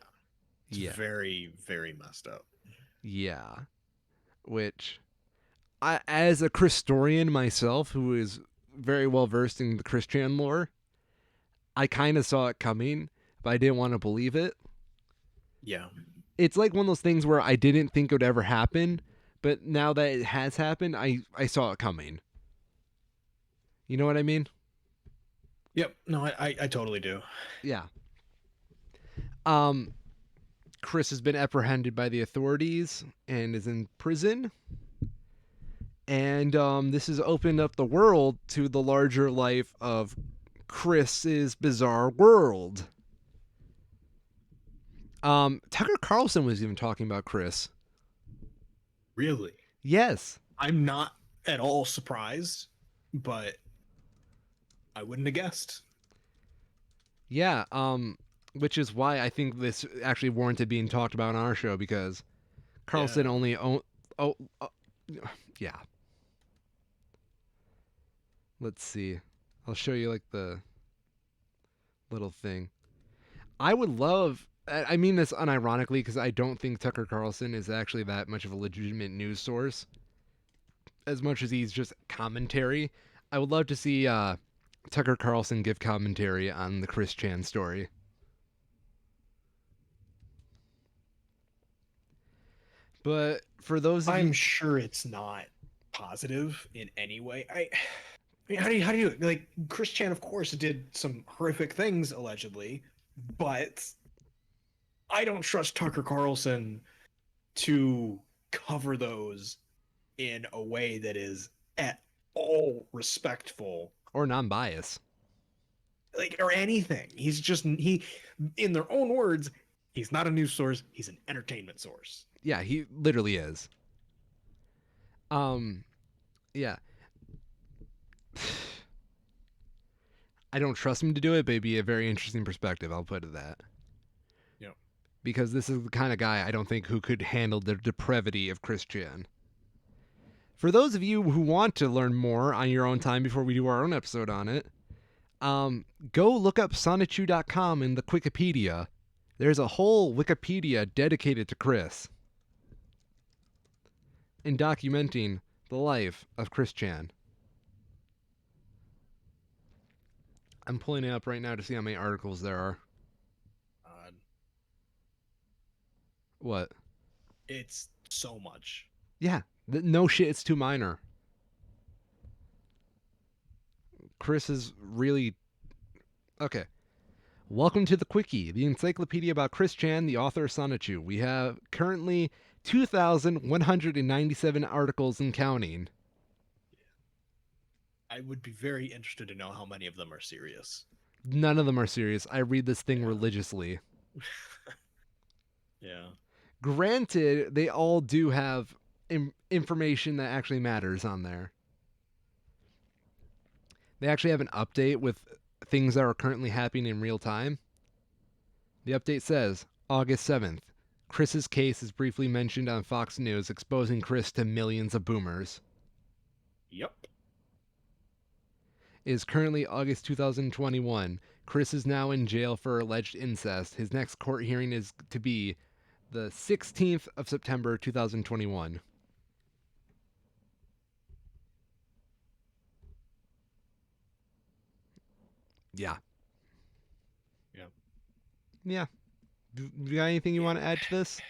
It's Yeah, very, very messed up. yeah. Which, as a Christorian myself, who is very well versed in the Christian lore, I kind of saw it coming, but I didn't want to believe it. Yeah. It's like one of those things where I didn't think it would ever happen, but now that it has happened, I saw it coming. You know what I mean? Yep. No, I totally do. Yeah. Um, Chris has been apprehended by the authorities and is in prison. And this has opened up the world to the larger life of Chris's bizarre world. Tucker Carlson was even talking about Chris. Really? Yes. I'm not at all surprised, but I wouldn't have guessed. Yeah. Which is why I think this actually warranted being talked about on our show because Yeah. Carlson only oh yeah. Let's see. I'll show you like the little thing. I would love. I mean this unironically because I don't think Tucker Carlson is actually that much of a legitimate news source. As much as he's just commentary, I would love to see Tucker Carlson give commentary on the Chris Chan story. But for those of I'm you, sure it's not positive in any way. I mean, how do you like Chris Chan? Of course, did some horrific things allegedly, but I don't trust Tucker Carlson to cover those in a way that is at all respectful, or non-bias, like or anything. He's just he, in their own words, he's not a news source. He's an entertainment source. yeah, he literally is. Um, yeah. I don't trust him to do it, but it'd be a very interesting perspective. I'll put it that. Yep. Because this is the kind of guy I don't think who could handle the depravity of Christian. For those of you who want to learn more on your own time before we do our own episode on it, go look up sonichu.com in the Wikipedia. There's a whole Wikipedia dedicated to Chris and documenting the life of Chris Chan. I'm pulling it up right now to see how many articles there are. Uh, What? it's so much. Yeah, no shit, it's too minor. Chris is really. Okay. Welcome to the Quickie, the encyclopedia about Chris Chan, the author of Sonichu. We have currently 2,197 articles and counting. I would be very interested to know how many of them are serious. None of them are serious. I read this thing Yeah. religiously. Yeah. Granted, they all do have information that actually matters on there. They actually have an update with things that are currently happening in real time. The update says August 7th. Chris's case is briefly mentioned on Fox News, exposing Chris to millions of boomers. Yep. It is currently August 2021. Chris is now in jail for alleged incest. His next court hearing is to be the 16th of September 2021. Yeah. Yeah. Yeah. You got anything you want to add to this?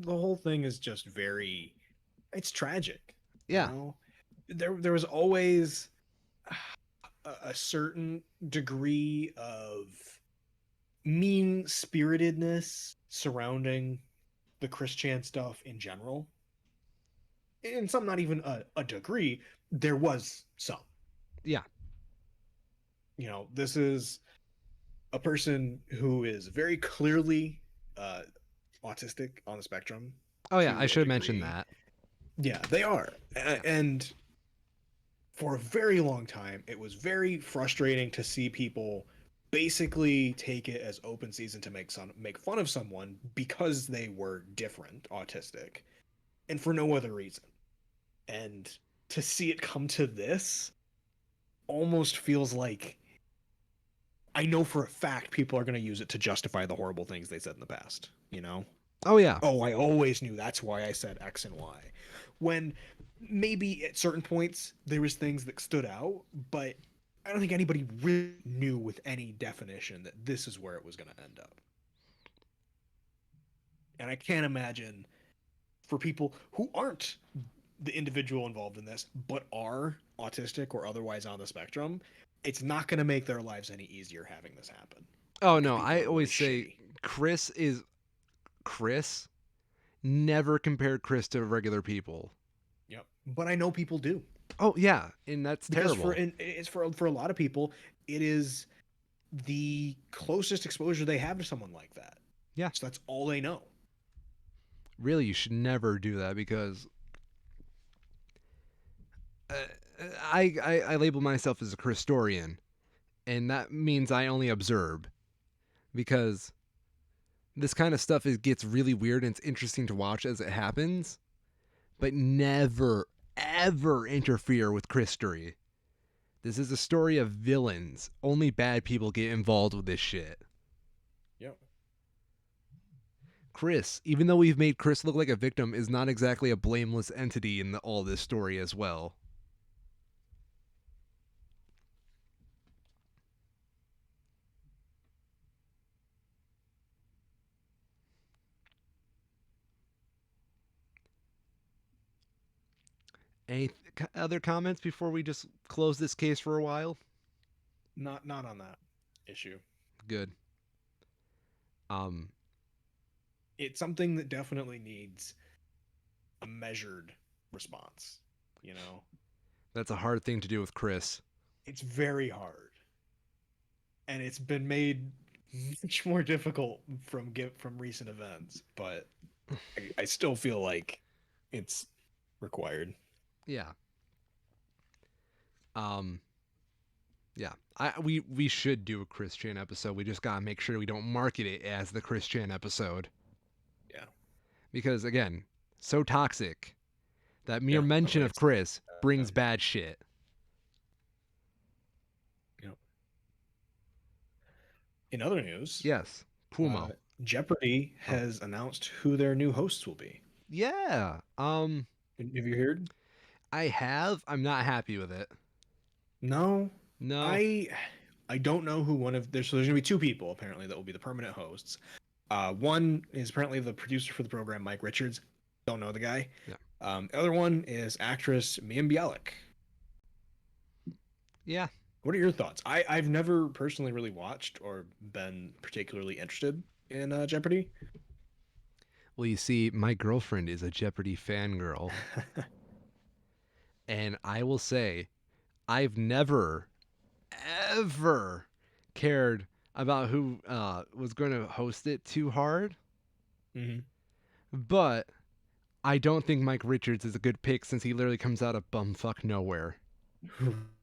The whole thing is just very it's tragic, you Yeah. know? There was always a certain degree of mean-spiritedness surrounding the Christian stuff in general. And some not even a degree, there was some. Yeah. This is a person who is very clearly uh, autistic on the spectrum Oh, yeah. I to a should have mentioned degree. that. Yeah, they are. Yeah. And for a very long time, it was very frustrating to see people basically take it as open season to make fun of someone because they were different, autistic, and for no other reason. And to see it come to this almost feels like I know for a fact people are going to use it to justify the horrible things they said in the past, you know? Oh, yeah. Oh, I always knew that's why I said X and Y. When maybe at certain points there was things that stood out, but I don't think anybody really knew with any definition that this is where it was going to end up. And I can't imagine for people who aren't the individual involved in this, but are autistic or otherwise on the spectrum, it's not going to make their lives any easier having this happen Oh, because no. people I are really always say shitty. Chris is. Chris never compared Chris to regular people. Yep. But I know people do Oh, yeah. And that's because terrible. it's for a lot of people, it is the closest exposure they have to someone like that. Yeah. So that's all they know. Really, you should never do that because uh, I label myself as a Christorian, and that means I only observe because this kind of stuff gets really weird and it's interesting to watch as it happens, but never, ever interfere with Christory. This is a story of villains. Only bad people get involved with this shit. Yep. Chris, even though we've made Chris look like a victim, is not exactly a blameless entity in all this story as well. Any other comments before we just close this case for a while? Not on that issue. Good. Um, It's something that definitely needs a measured response, you know. that's a hard thing to do with Chris. It's very hard. And it's been made much more difficult from recent events, but I still feel like it's required. Yeah. Um. Yeah. We should do a Chris Chan episode. We just gotta make sure we don't market it as the Chris Chan episode Yeah. because again, so toxic that mere Yeah. No, mention of it's Chris uh, brings bad shit. you know. In other news, Yes. uh, Pumo. Jeopardy Oh. has announced who their new hosts will be. Yeah. Have you heard? I have. I'm not happy with it. No, No. I I don't know who one of there's gonna be two people apparently that will be the permanent hosts. One is apparently the producer for the program, Mike Richards. Don't know the guy. Yeah. The other one is actress Mia Bialik. Yeah. What are your thoughts? I've never personally really watched or been particularly interested in Jeopardy. Well, you see, my girlfriend is a Jeopardy fangirl, and I will say, I've never, ever cared about who was going to host it too hard, hmm but I don't think Mike Richards is a good pick since he literally comes out of bumfuck nowhere.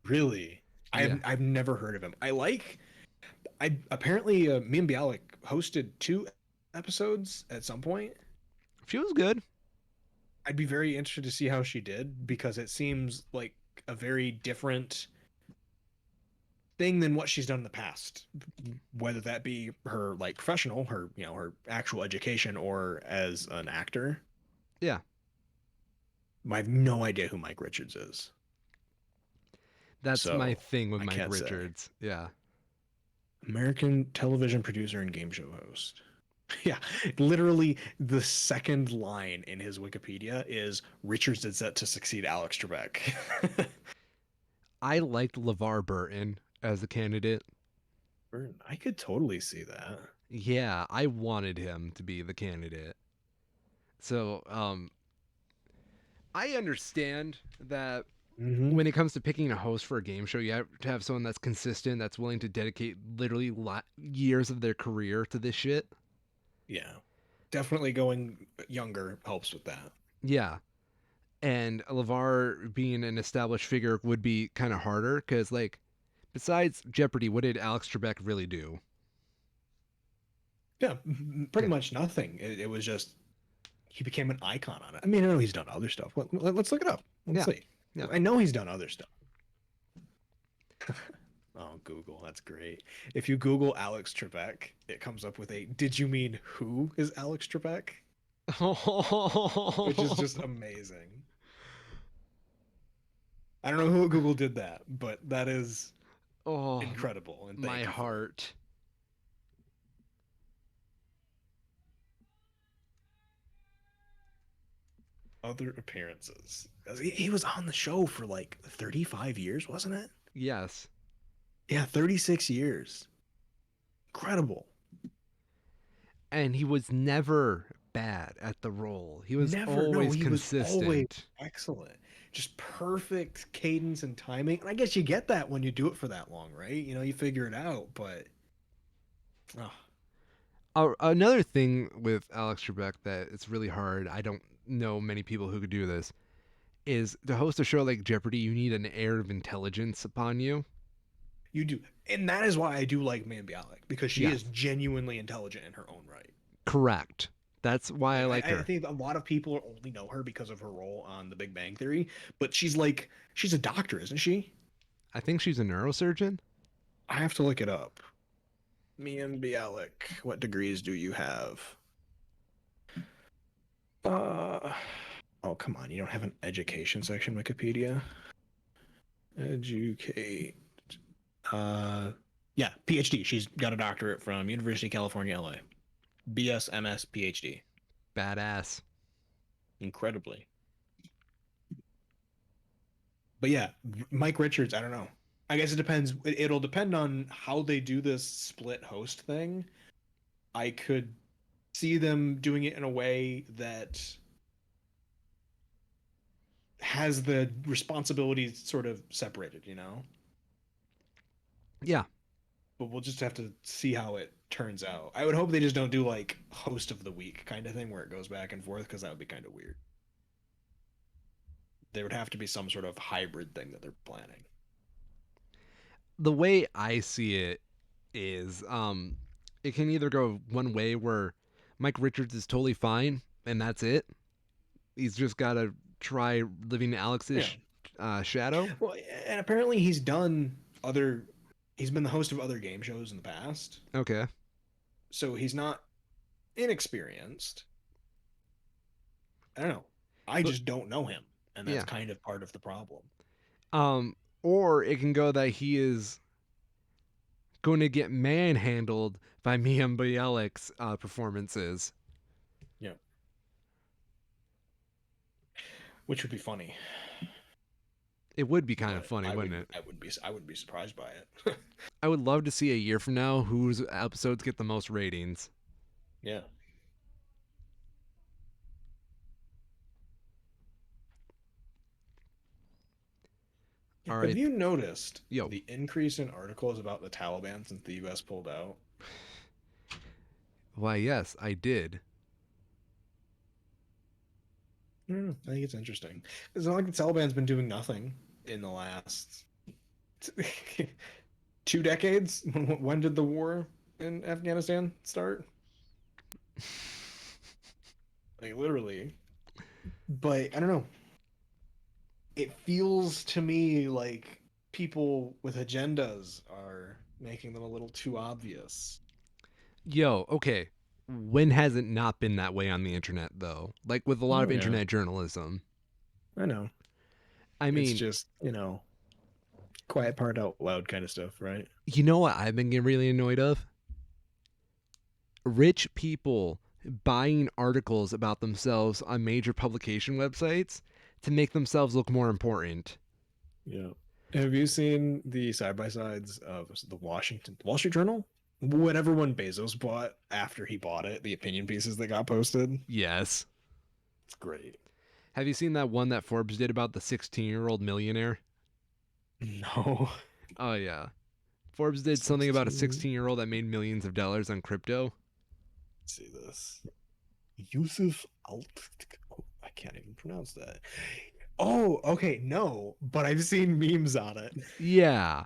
Really? Yeah. I've never heard of him. I apparently me and Bialik hosted two episodes at some point. She was good. I'd be very interested to see how she did because it seems like a very different thing than what she's done in the past. Whether that be her like professional, her her actual education, or as an actor. Yeah. I have no idea who Mike Richards is, That's my so thing with I Mike can't say. Richards. Yeah. American television producer and game show host. Yeah, literally the second line in his Wikipedia is Richards is set to succeed Alex Trebek. I liked LeVar Burton as a candidate. I could totally see that. Yeah, I wanted him to be the candidate. So, I understand that hmm when it comes to picking a host for a game show, you have to have someone that's consistent, that's willing to dedicate literally years of their career to this shit. Yeah, definitely going younger helps with that. Yeah. And LeVar being an established figure would be kind of harder because, like, besides Jeopardy, what did Alex Trebek really do? Yeah, pretty Yeah. much nothing. It was just he became an icon on it. I mean, I know he's done other stuff. Let's look it up. Let's Yeah. see. Yeah. I know he's done other stuff. Oh, Google, that's great. If you Google Alex Trebek, it comes up with a "Did you mean who is Alex Trebek?" Which is just amazing. I don't know who at Google did that, but that is Oh, incredible, and my thank you for it. heart. Other appearances. He was on the show for like 35 years, wasn't it? Yes. Yeah, 36 years. Incredible. And he was never bad at the role. He was Never, no, always he was always consistent. excellent. Just perfect cadence and timing. And I guess you get that when you do it for that long, right? You figure it out, but oh, Another thing with Alex Trebek that it's really hard. I don't know many people who could do this. Is to host a show like Jeopardy, you need an air of intelligence upon you. you do. And that is why I do like Man Bialik, because she is Yes, genuinely intelligent in her own right. correct. That's why I Like like I her. think a lot of people only know her because of her role on The Big Bang Theory, but she's a doctor, isn't she? I think she's a neurosurgeon. I have to look it up. Man Bialik, what degrees do you have? Uh oh, come on, you don't have an education section, Wikipedia. Educate. Uh, yeah, PhD. She's got a doctorate from University of California, LA. BS, MS, PhD. Badass. Incredibly. But yeah, Mike Richards, I don't know. I guess it depends. It'll depend on how they do this split host thing. I could see them doing it in a way that has the responsibilities sort of separated. Yeah, But we'll just have to see how it turns out. I would hope they just don't do like host of the week kind of thing where it goes back and forth because that would be kind of weird. there would have to be some sort of hybrid thing that they're planning. The way I see it is it can either go one way where Mike Richards is totally fine and that's it. He's just got to try living in Yeah. Alex's shadow. Well, and apparently he's done other. He's been the host of other game shows in the past, Okay. so he's not inexperienced. I don't know. I But just don't know him, and that's yeah. kind of part of the problem. Um or it can go that he is going to get manhandled by Mia Bielik's performances. Yeah, which would be funny, It would be kind of but funny, wouldn't it? I would be surprised by it. I would love to see a year from now whose episodes get the most ratings. Yeah. All Have right. you noticed Yo. the increase in articles about the Taliban since the U.S. pulled out? Why, yes, I did. I think it's interesting. It's not like the Taliban's been doing nothing in the last 2 decades. When did the war in Afghanistan start? Like literally. But I don't know. It feels to me like people with agendas are making them a little too obvious. Yo, okay. When has it not been that way on the internet, though? Like with a lot of Oh yeah, internet journalism. I know. I It's mean, just, quiet part out loud kind of stuff, right? you know what I've been getting really annoyed of? Rich people buying articles about themselves on major publication websites to make themselves look more important. Yeah. Have you seen the side by sides of the Wall Street Journal? Whatever one Bezos bought after he bought it, the opinion pieces that got posted. Yes. It's great. Have you seen that one that Forbes did about the 16-year-old millionaire? No. Oh, yeah. Forbes did something about a 16. 16-year-old that made millions of dollars on crypto. See this. Yusuf Alt. Oh, I can't even pronounce that. Oh, okay, no, but I've seen memes on it. Yeah.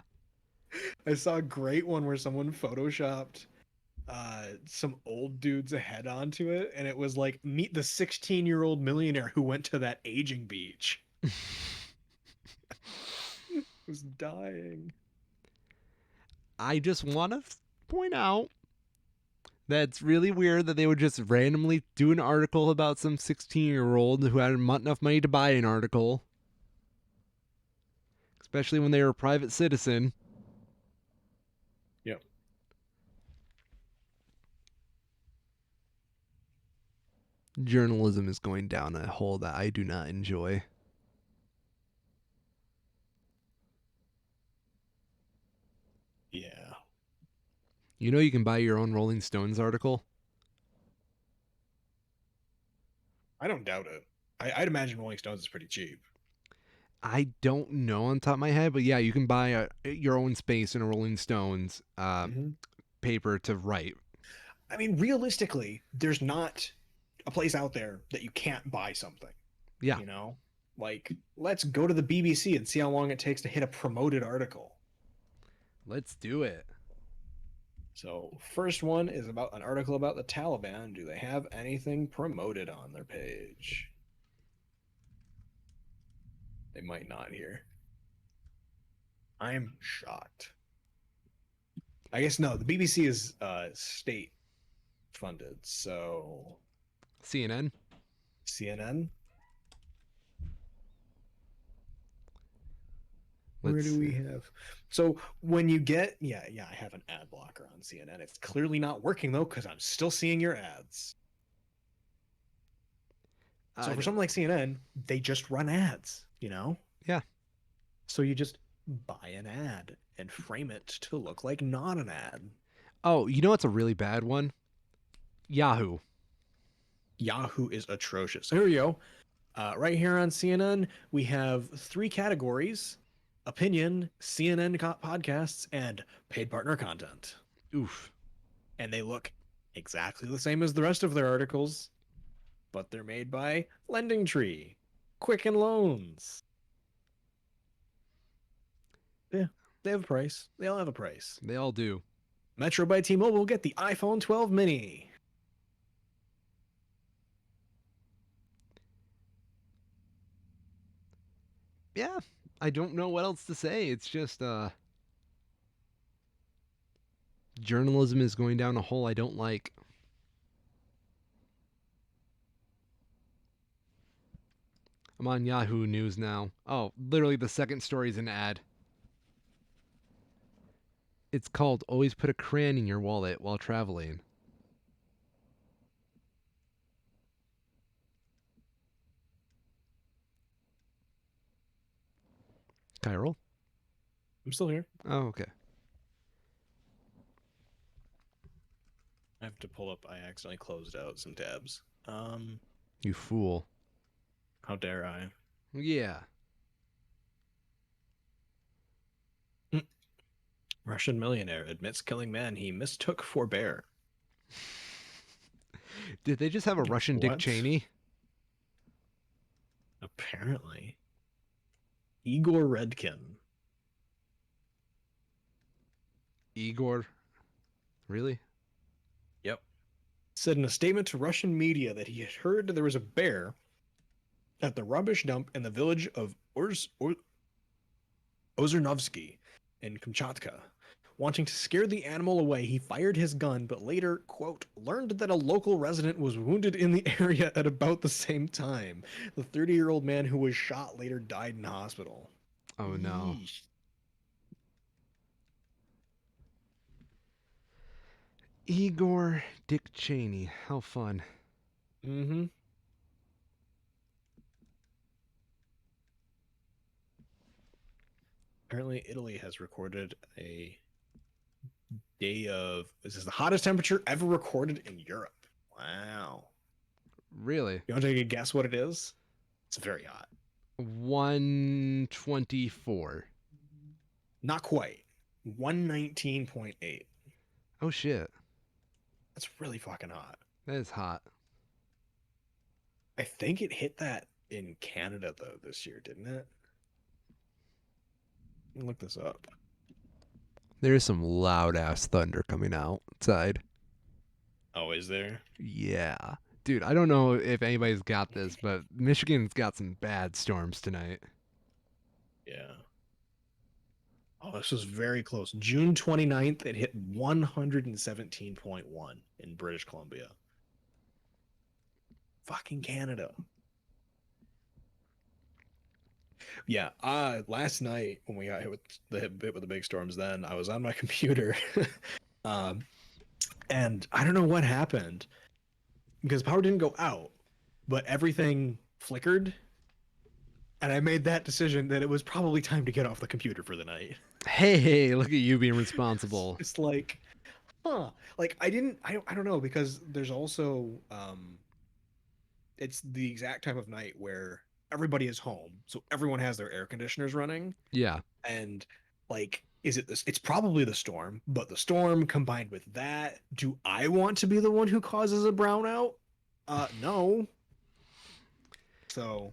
I saw a great one where someone photoshopped some old dude's head onto it, and it was like, meet the 16-year-old millionaire who went to that aging beach. Was dying. I just want to point out that it's really weird that they would just randomly do an article about some 16-year-old who had enough money to buy an article, especially when they were a private citizen. Yep. Journalism is going down a hole that I do not enjoy. Yeah. You know you can buy your own Rolling Stones article? I don't doubt it. I'd imagine Rolling Stones is pretty cheap. I don't know on top of my head, but yeah, you can buy your own space in a Rolling Stones Hmm. paper to write. I mean, realistically, there's not a place out there that you can't buy something, Yeah, you know? Like, let's go to the BBC and see how long it takes to hit a promoted article. let's do it. So, first one is about an article about the Taliban. Do they have anything promoted on their page? They might not here. I'm shocked. I guess no, the BBC is state funded. So, CNN. CNN. Where Let's do we see. have? So when you get, yeah, I have an ad blocker on CNN. It's clearly not working though because I'm still seeing your ads. So I for don't. something like CNN, they just run ads, you know? Yeah. So you just buy an ad and frame it to look like not an ad. Oh, you know what's a really bad one? Yahoo. Yahoo is atrocious. Here we go. Right here on CNN, we have three categories: opinion, CNN podcasts, and paid partner content. Oof. And they look exactly the same as the rest of their articles, but they're made by Lending Tree. Quicken Loans. Yeah, they have a price. They all have a price. They all do. Metro by T-Mobile, get the iPhone 12 mini. Yeah, I don't know what else to say. It's just journalism is going down a hole I don't like. I'm on Yahoo News now. Oh, literally the second story is an ad. It's called Always Put a Crayon in Your Wallet While Traveling. Kyril? I'm still here. Oh, okay. I have to pull up. I accidentally closed out some tabs. You fool. How dare I? Yeah. Russian millionaire admits killing man he mistook for bear. Did they just have a Russian Dick What? Cheney? Apparently. Igor Redkin. Igor? Really? Yep. Said in a statement to Russian media that he had heard there was a bear at the rubbish dump in the village of Ozernovsky in Kamchatka. Wanting to scare the animal away, he fired his gun, but later, quote, learned that a local resident was wounded in the area at about the same time. The 30-year-old man who was shot later died in hospital. Oh no. Yeesh. Igor Dick Cheney. How fun. Mm-hmm. Apparently, Italy has recorded a day of this is the hottest temperature ever recorded in Europe. Wow. Really? You want to take a guess what it is? It's very hot. 124. Not quite. 119.8. Oh shit. That's really fucking hot. That is hot. I think it hit that in Canada though this year, didn't it? Let me look this up. There's some loud ass thunder coming outside. Oh, is there? Yeah. Dude, I don't know if anybody's got this, but Michigan's got some bad storms tonight. Yeah. Oh, this was very close. June 29th, it hit 117.1 in British Columbia. Fucking Canada. Yeah, last night when we got hit with the big storms, then I was on my computer, um, and I don't know what happened because power didn't go out, but everything flickered, and I made that decision that it was probably time to get off the computer for the night. Hey, look at you being responsible. It's like, huh? Like I don't know because there's also it's the exact time of night where everybody is home, so everyone has their air conditioners running, Yeah. and like is it this it's probably the storm, but the storm combined with that, do I want to be the one who causes a brownout? No. So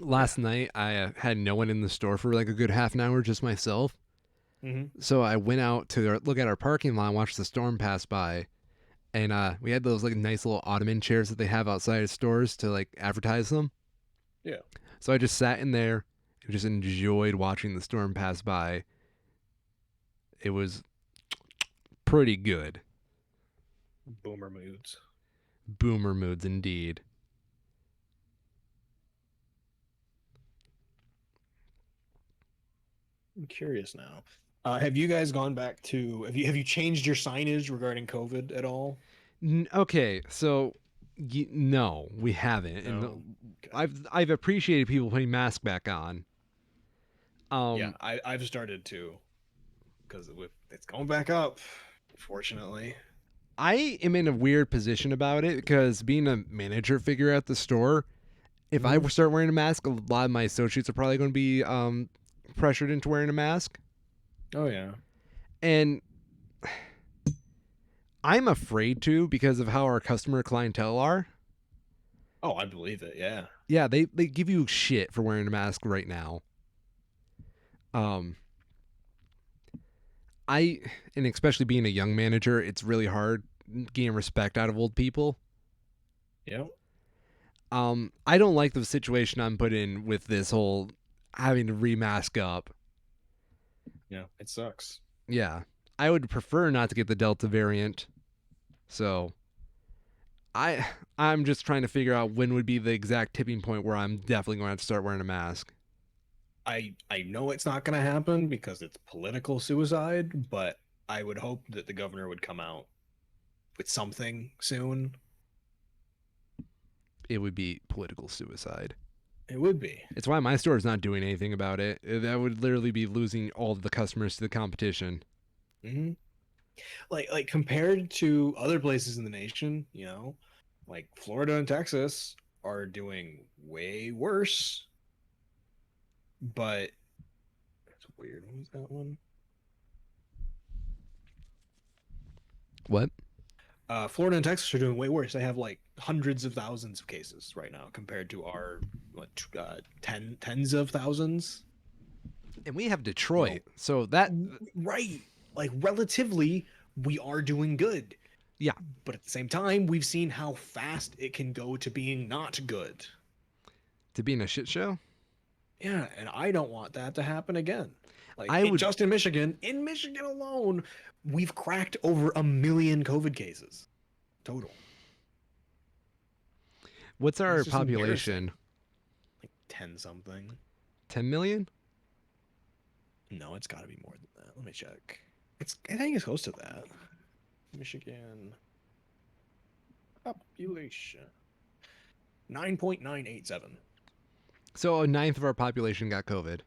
yeah. Last night, I had no one in the store for like a good half an hour, just myself. Mm-hmm. So I went out to look at our parking lot, and watch the storm pass by, and we had those like nice little ottoman chairs that they have outside of stores to like advertise them. Yeah. So I just sat in there and just enjoyed watching the storm pass by. It was pretty good. Boomer moods. Boomer moods indeed. I'm curious now. Have you guys gone back to have you changed your signage regarding COVID at all? Okay, so no, we haven't, No. and Okay. I've appreciated people putting masks back on. Yeah, Um, I've started to because it's going back up, unfortunately. I am in a weird position about it because being a manager figure at the store, if I Mm-hmm. start wearing a mask, a lot of my associates are probably going to be pressured into wearing a mask, Oh yeah. and I'm afraid to because of how our customer clientele are. Oh, I believe it. Yeah. Yeah, they give you shit for wearing a mask right now. Um, I and especially being a young manager, it's really hard getting respect out of old people. Yeah, I don't like the situation I'm put in with this whole having to remask up. yeah, it sucks. Yeah, I would prefer not to get the Delta variant. So I I'm just trying to figure out when would be the exact tipping point where I'm definitely going to have to start wearing a mask. I know it's not going to happen because it's political suicide, but I would hope that the governor would come out with something soon. It would be political suicide. It would be. It's why my store is not doing anything about it. That would literally be losing all of the customers to the competition. Hmm. Like compared to other places in the nation, like Florida and Texas are doing way worse. But it's weird. What was that one? What? Florida and Texas are doing way worse. They have like hundreds of thousands of cases right now compared to our tens of thousands. And we have You Detroit. know, So that right? Like relatively, we are doing good, yeah, but at the same time, we've seen how fast it can go to being not good. to be in a shit show. Yeah, and I don't want that to happen again. Like I would just in Michigan alone, we've cracked over 1 million COVID cases total. What's It's our just embarrassing. population? Like 10 something. 10 million? No, it's got to be more than that. Let me check. I think it's close to that. Michigan population 9.987. So a ninth of our population got COVID.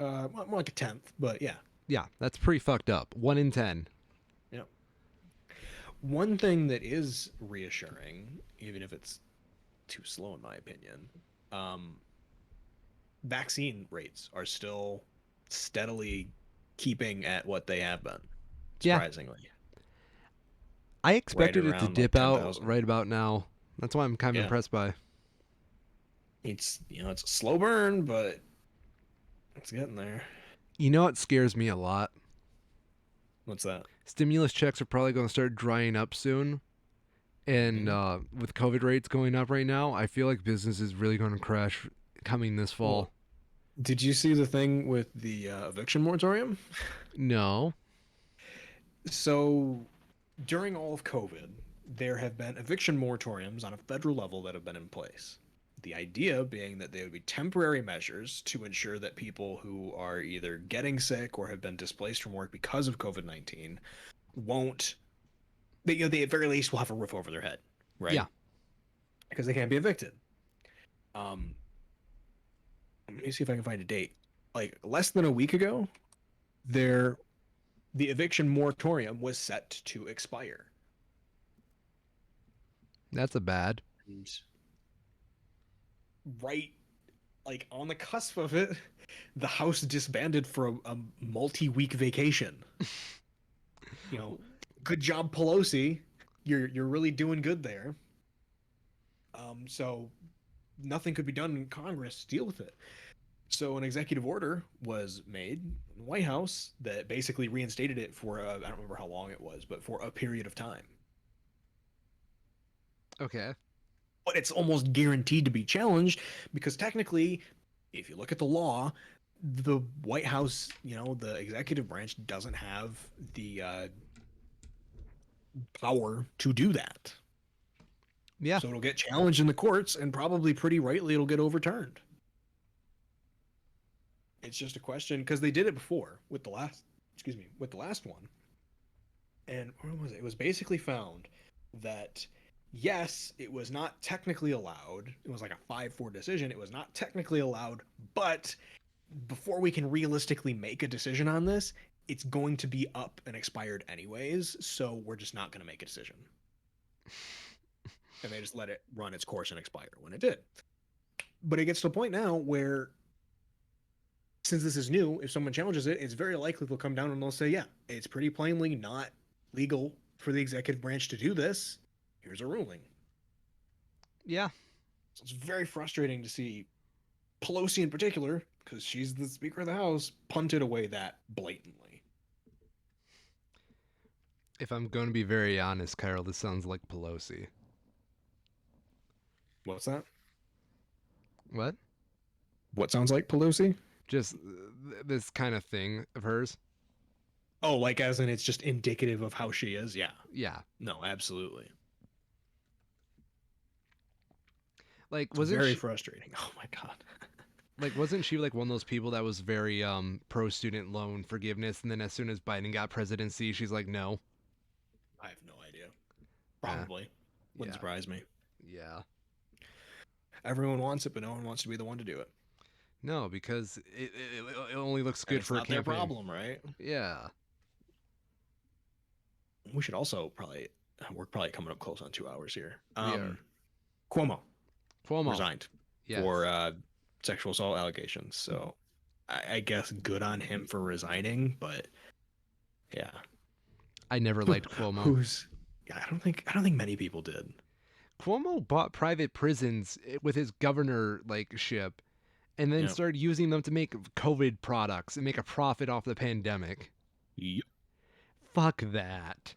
More like a tenth, but yeah. Yeah, that's pretty fucked up. 1 in 10. Yeah. One thing that is reassuring, even if it's too slow in my opinion, um, vaccine rates are still steadily keeping at what they have been, Yeah, surprisingly, I right expected it to around like dip out 10,000. right about now. That's why I'm kind of Yeah. impressed by. It's a slow burn, but it's getting there. You know what scares me a lot? What's that? Stimulus checks are probably going to start drying up soon. And Hmm. with COVID rates going up right now, I feel like business is really going to crash coming this Well, fall. did you see the thing with the eviction moratorium? No. So during all of COVID, there have been eviction moratoriums on a federal level that have been in place. The idea being that they would be temporary measures to ensure that people who are either getting sick or have been displaced from work because of COVID-19 won't, they at very least will have a roof over their head, Yeah. right? Because they can't be evicted. Um, Let me see if I can find a date. Like less than a week ago, there the eviction moratorium was set to expire. That's a bad. And right like on the cusp of it, the House disbanded for a multi-week vacation. You know, good job, Pelosi. You're really doing good there. So nothing could be done in Congress to deal with it. So an executive order was made in the White House that basically reinstated it for I don't remember how long it was, but for a period of time. Okay. But it's almost guaranteed to be challenged because technically, if you look at the law, the White House, the executive branch doesn't have the power to do that. Yeah. So it'll get challenged in the courts, and probably pretty rightly it'll get overturned. It's just a question because they did it before with the last, excuse me, with the last one. And where was it? It was basically found that yes, it was not technically allowed. It was like a 5-4 decision. It was not technically allowed, but before we can realistically make a decision on this, it's going to be up and expired anyways. So we're just not going to make a decision. And they just let it run its course and expire when it did. But it gets to a point now where, since this is new, if someone challenges it, it's very likely they'll come down and they'll say, yeah, it's pretty plainly not legal for the executive branch to do this. Here's a ruling. Yeah. So it's very frustrating to see Pelosi in particular, because she's the Speaker of the House, punted away that blatantly. If I'm going to be very honest, Kyle, this sounds like Pelosi. What's that? What? What sounds like Pelosi? Just this kind of thing of hers? Oh, like as in it's just indicative of how she is? Yeah. Yeah. No, absolutely. Like, It's very frustrating. Oh my God. wasn't she like one of those people that was very pro student loan forgiveness, and then as soon as Biden got presidency, she's like, no. I have no idea. Uh, Probably. Wouldn't yeah. surprise me. Yeah. Everyone wants it, but no one wants to be the one to do it. No, because it only looks And good it's for a not their campaign. problem, right? Yeah. We should also probably, we're probably coming up close on 2 hours here. We are. Cuomo Cuomo. resigned Yes. for sexual assault allegations. So I guess good on him for resigning, but yeah. I never liked Cuomo. Who's yeah, I don't think many people did. Cuomo bought private prisons with his governor like ship and then Yeah. started using them to make COVID products and make a profit off the pandemic. Yep. Fuck that.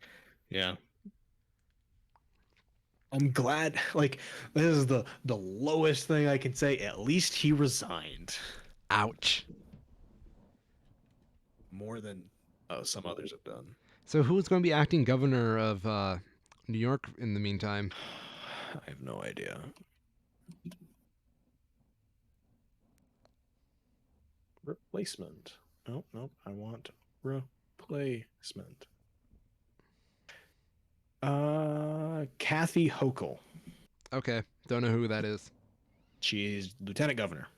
Yeah. I'm glad like this is the lowest thing I can say. At least he resigned. Ouch. More than some others have done. So who's going to be acting governor of New York in the meantime? I have no idea. Replacement. Nope, nope. I want replacement. Kathy Hochul. Okay, don't know who that is. She's lieutenant governor.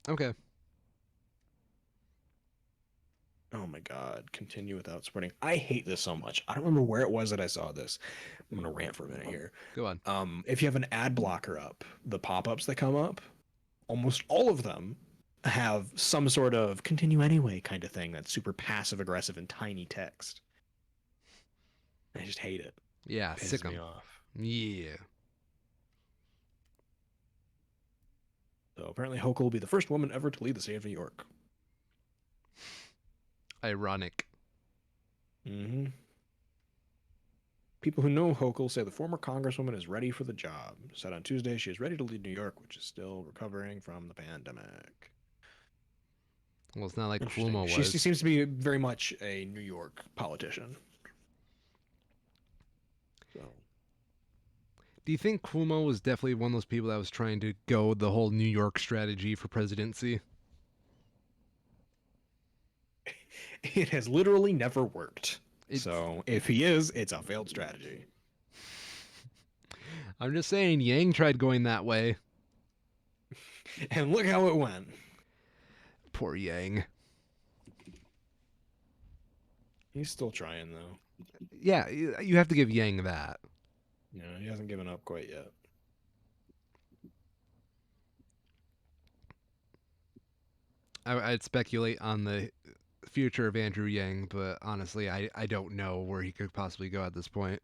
Okay. Oh my God. Continue without spreading. I hate this so much. I don't remember where it was that I saw this. I'm gonna rant for a minute here. Go on. If you have an ad blocker up, the pop-ups that come up, almost all of them have some sort of continue anyway kind of thing that's super passive aggressive and tiny text. I just hate it. Yeah, Pisses sick me 'em. off. Yeah. So apparently Hochul will be the first woman ever to lead the state of New York. Ironic. Mm-hmm. People who know Hochul say the former congresswoman is ready for the job. Said on Tuesday she is ready to lead New York, which is still recovering from the pandemic. Well, it's not like Interesting. Cuomo She was. seems to be very much a New York politician. So Do you think Cuomo was definitely one of those people that was trying to go the whole New York strategy for presidency? it has literally never worked. It's, So if he is, it's a failed strategy. I'm just saying, Yang tried going that way. And look how it went. Poor Yang. He's still trying though. Yeah, you have to give Yang that. You know, he hasn't given up quite yet. I'd speculate on the future of Andrew Yang, but honestly, I don't know where he could possibly go at this point.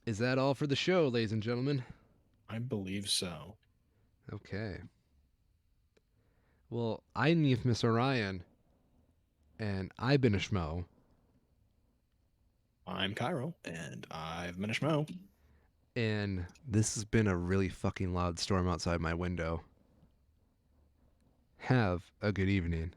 Is that all for the show, ladies and gentlemen? I believe so. Okay. Well, I'm Miss Orion, and I've been a Schmo. I'm Cairo, and I've been a Schmo. And this has been a really fucking loud storm outside my window. Have a good evening.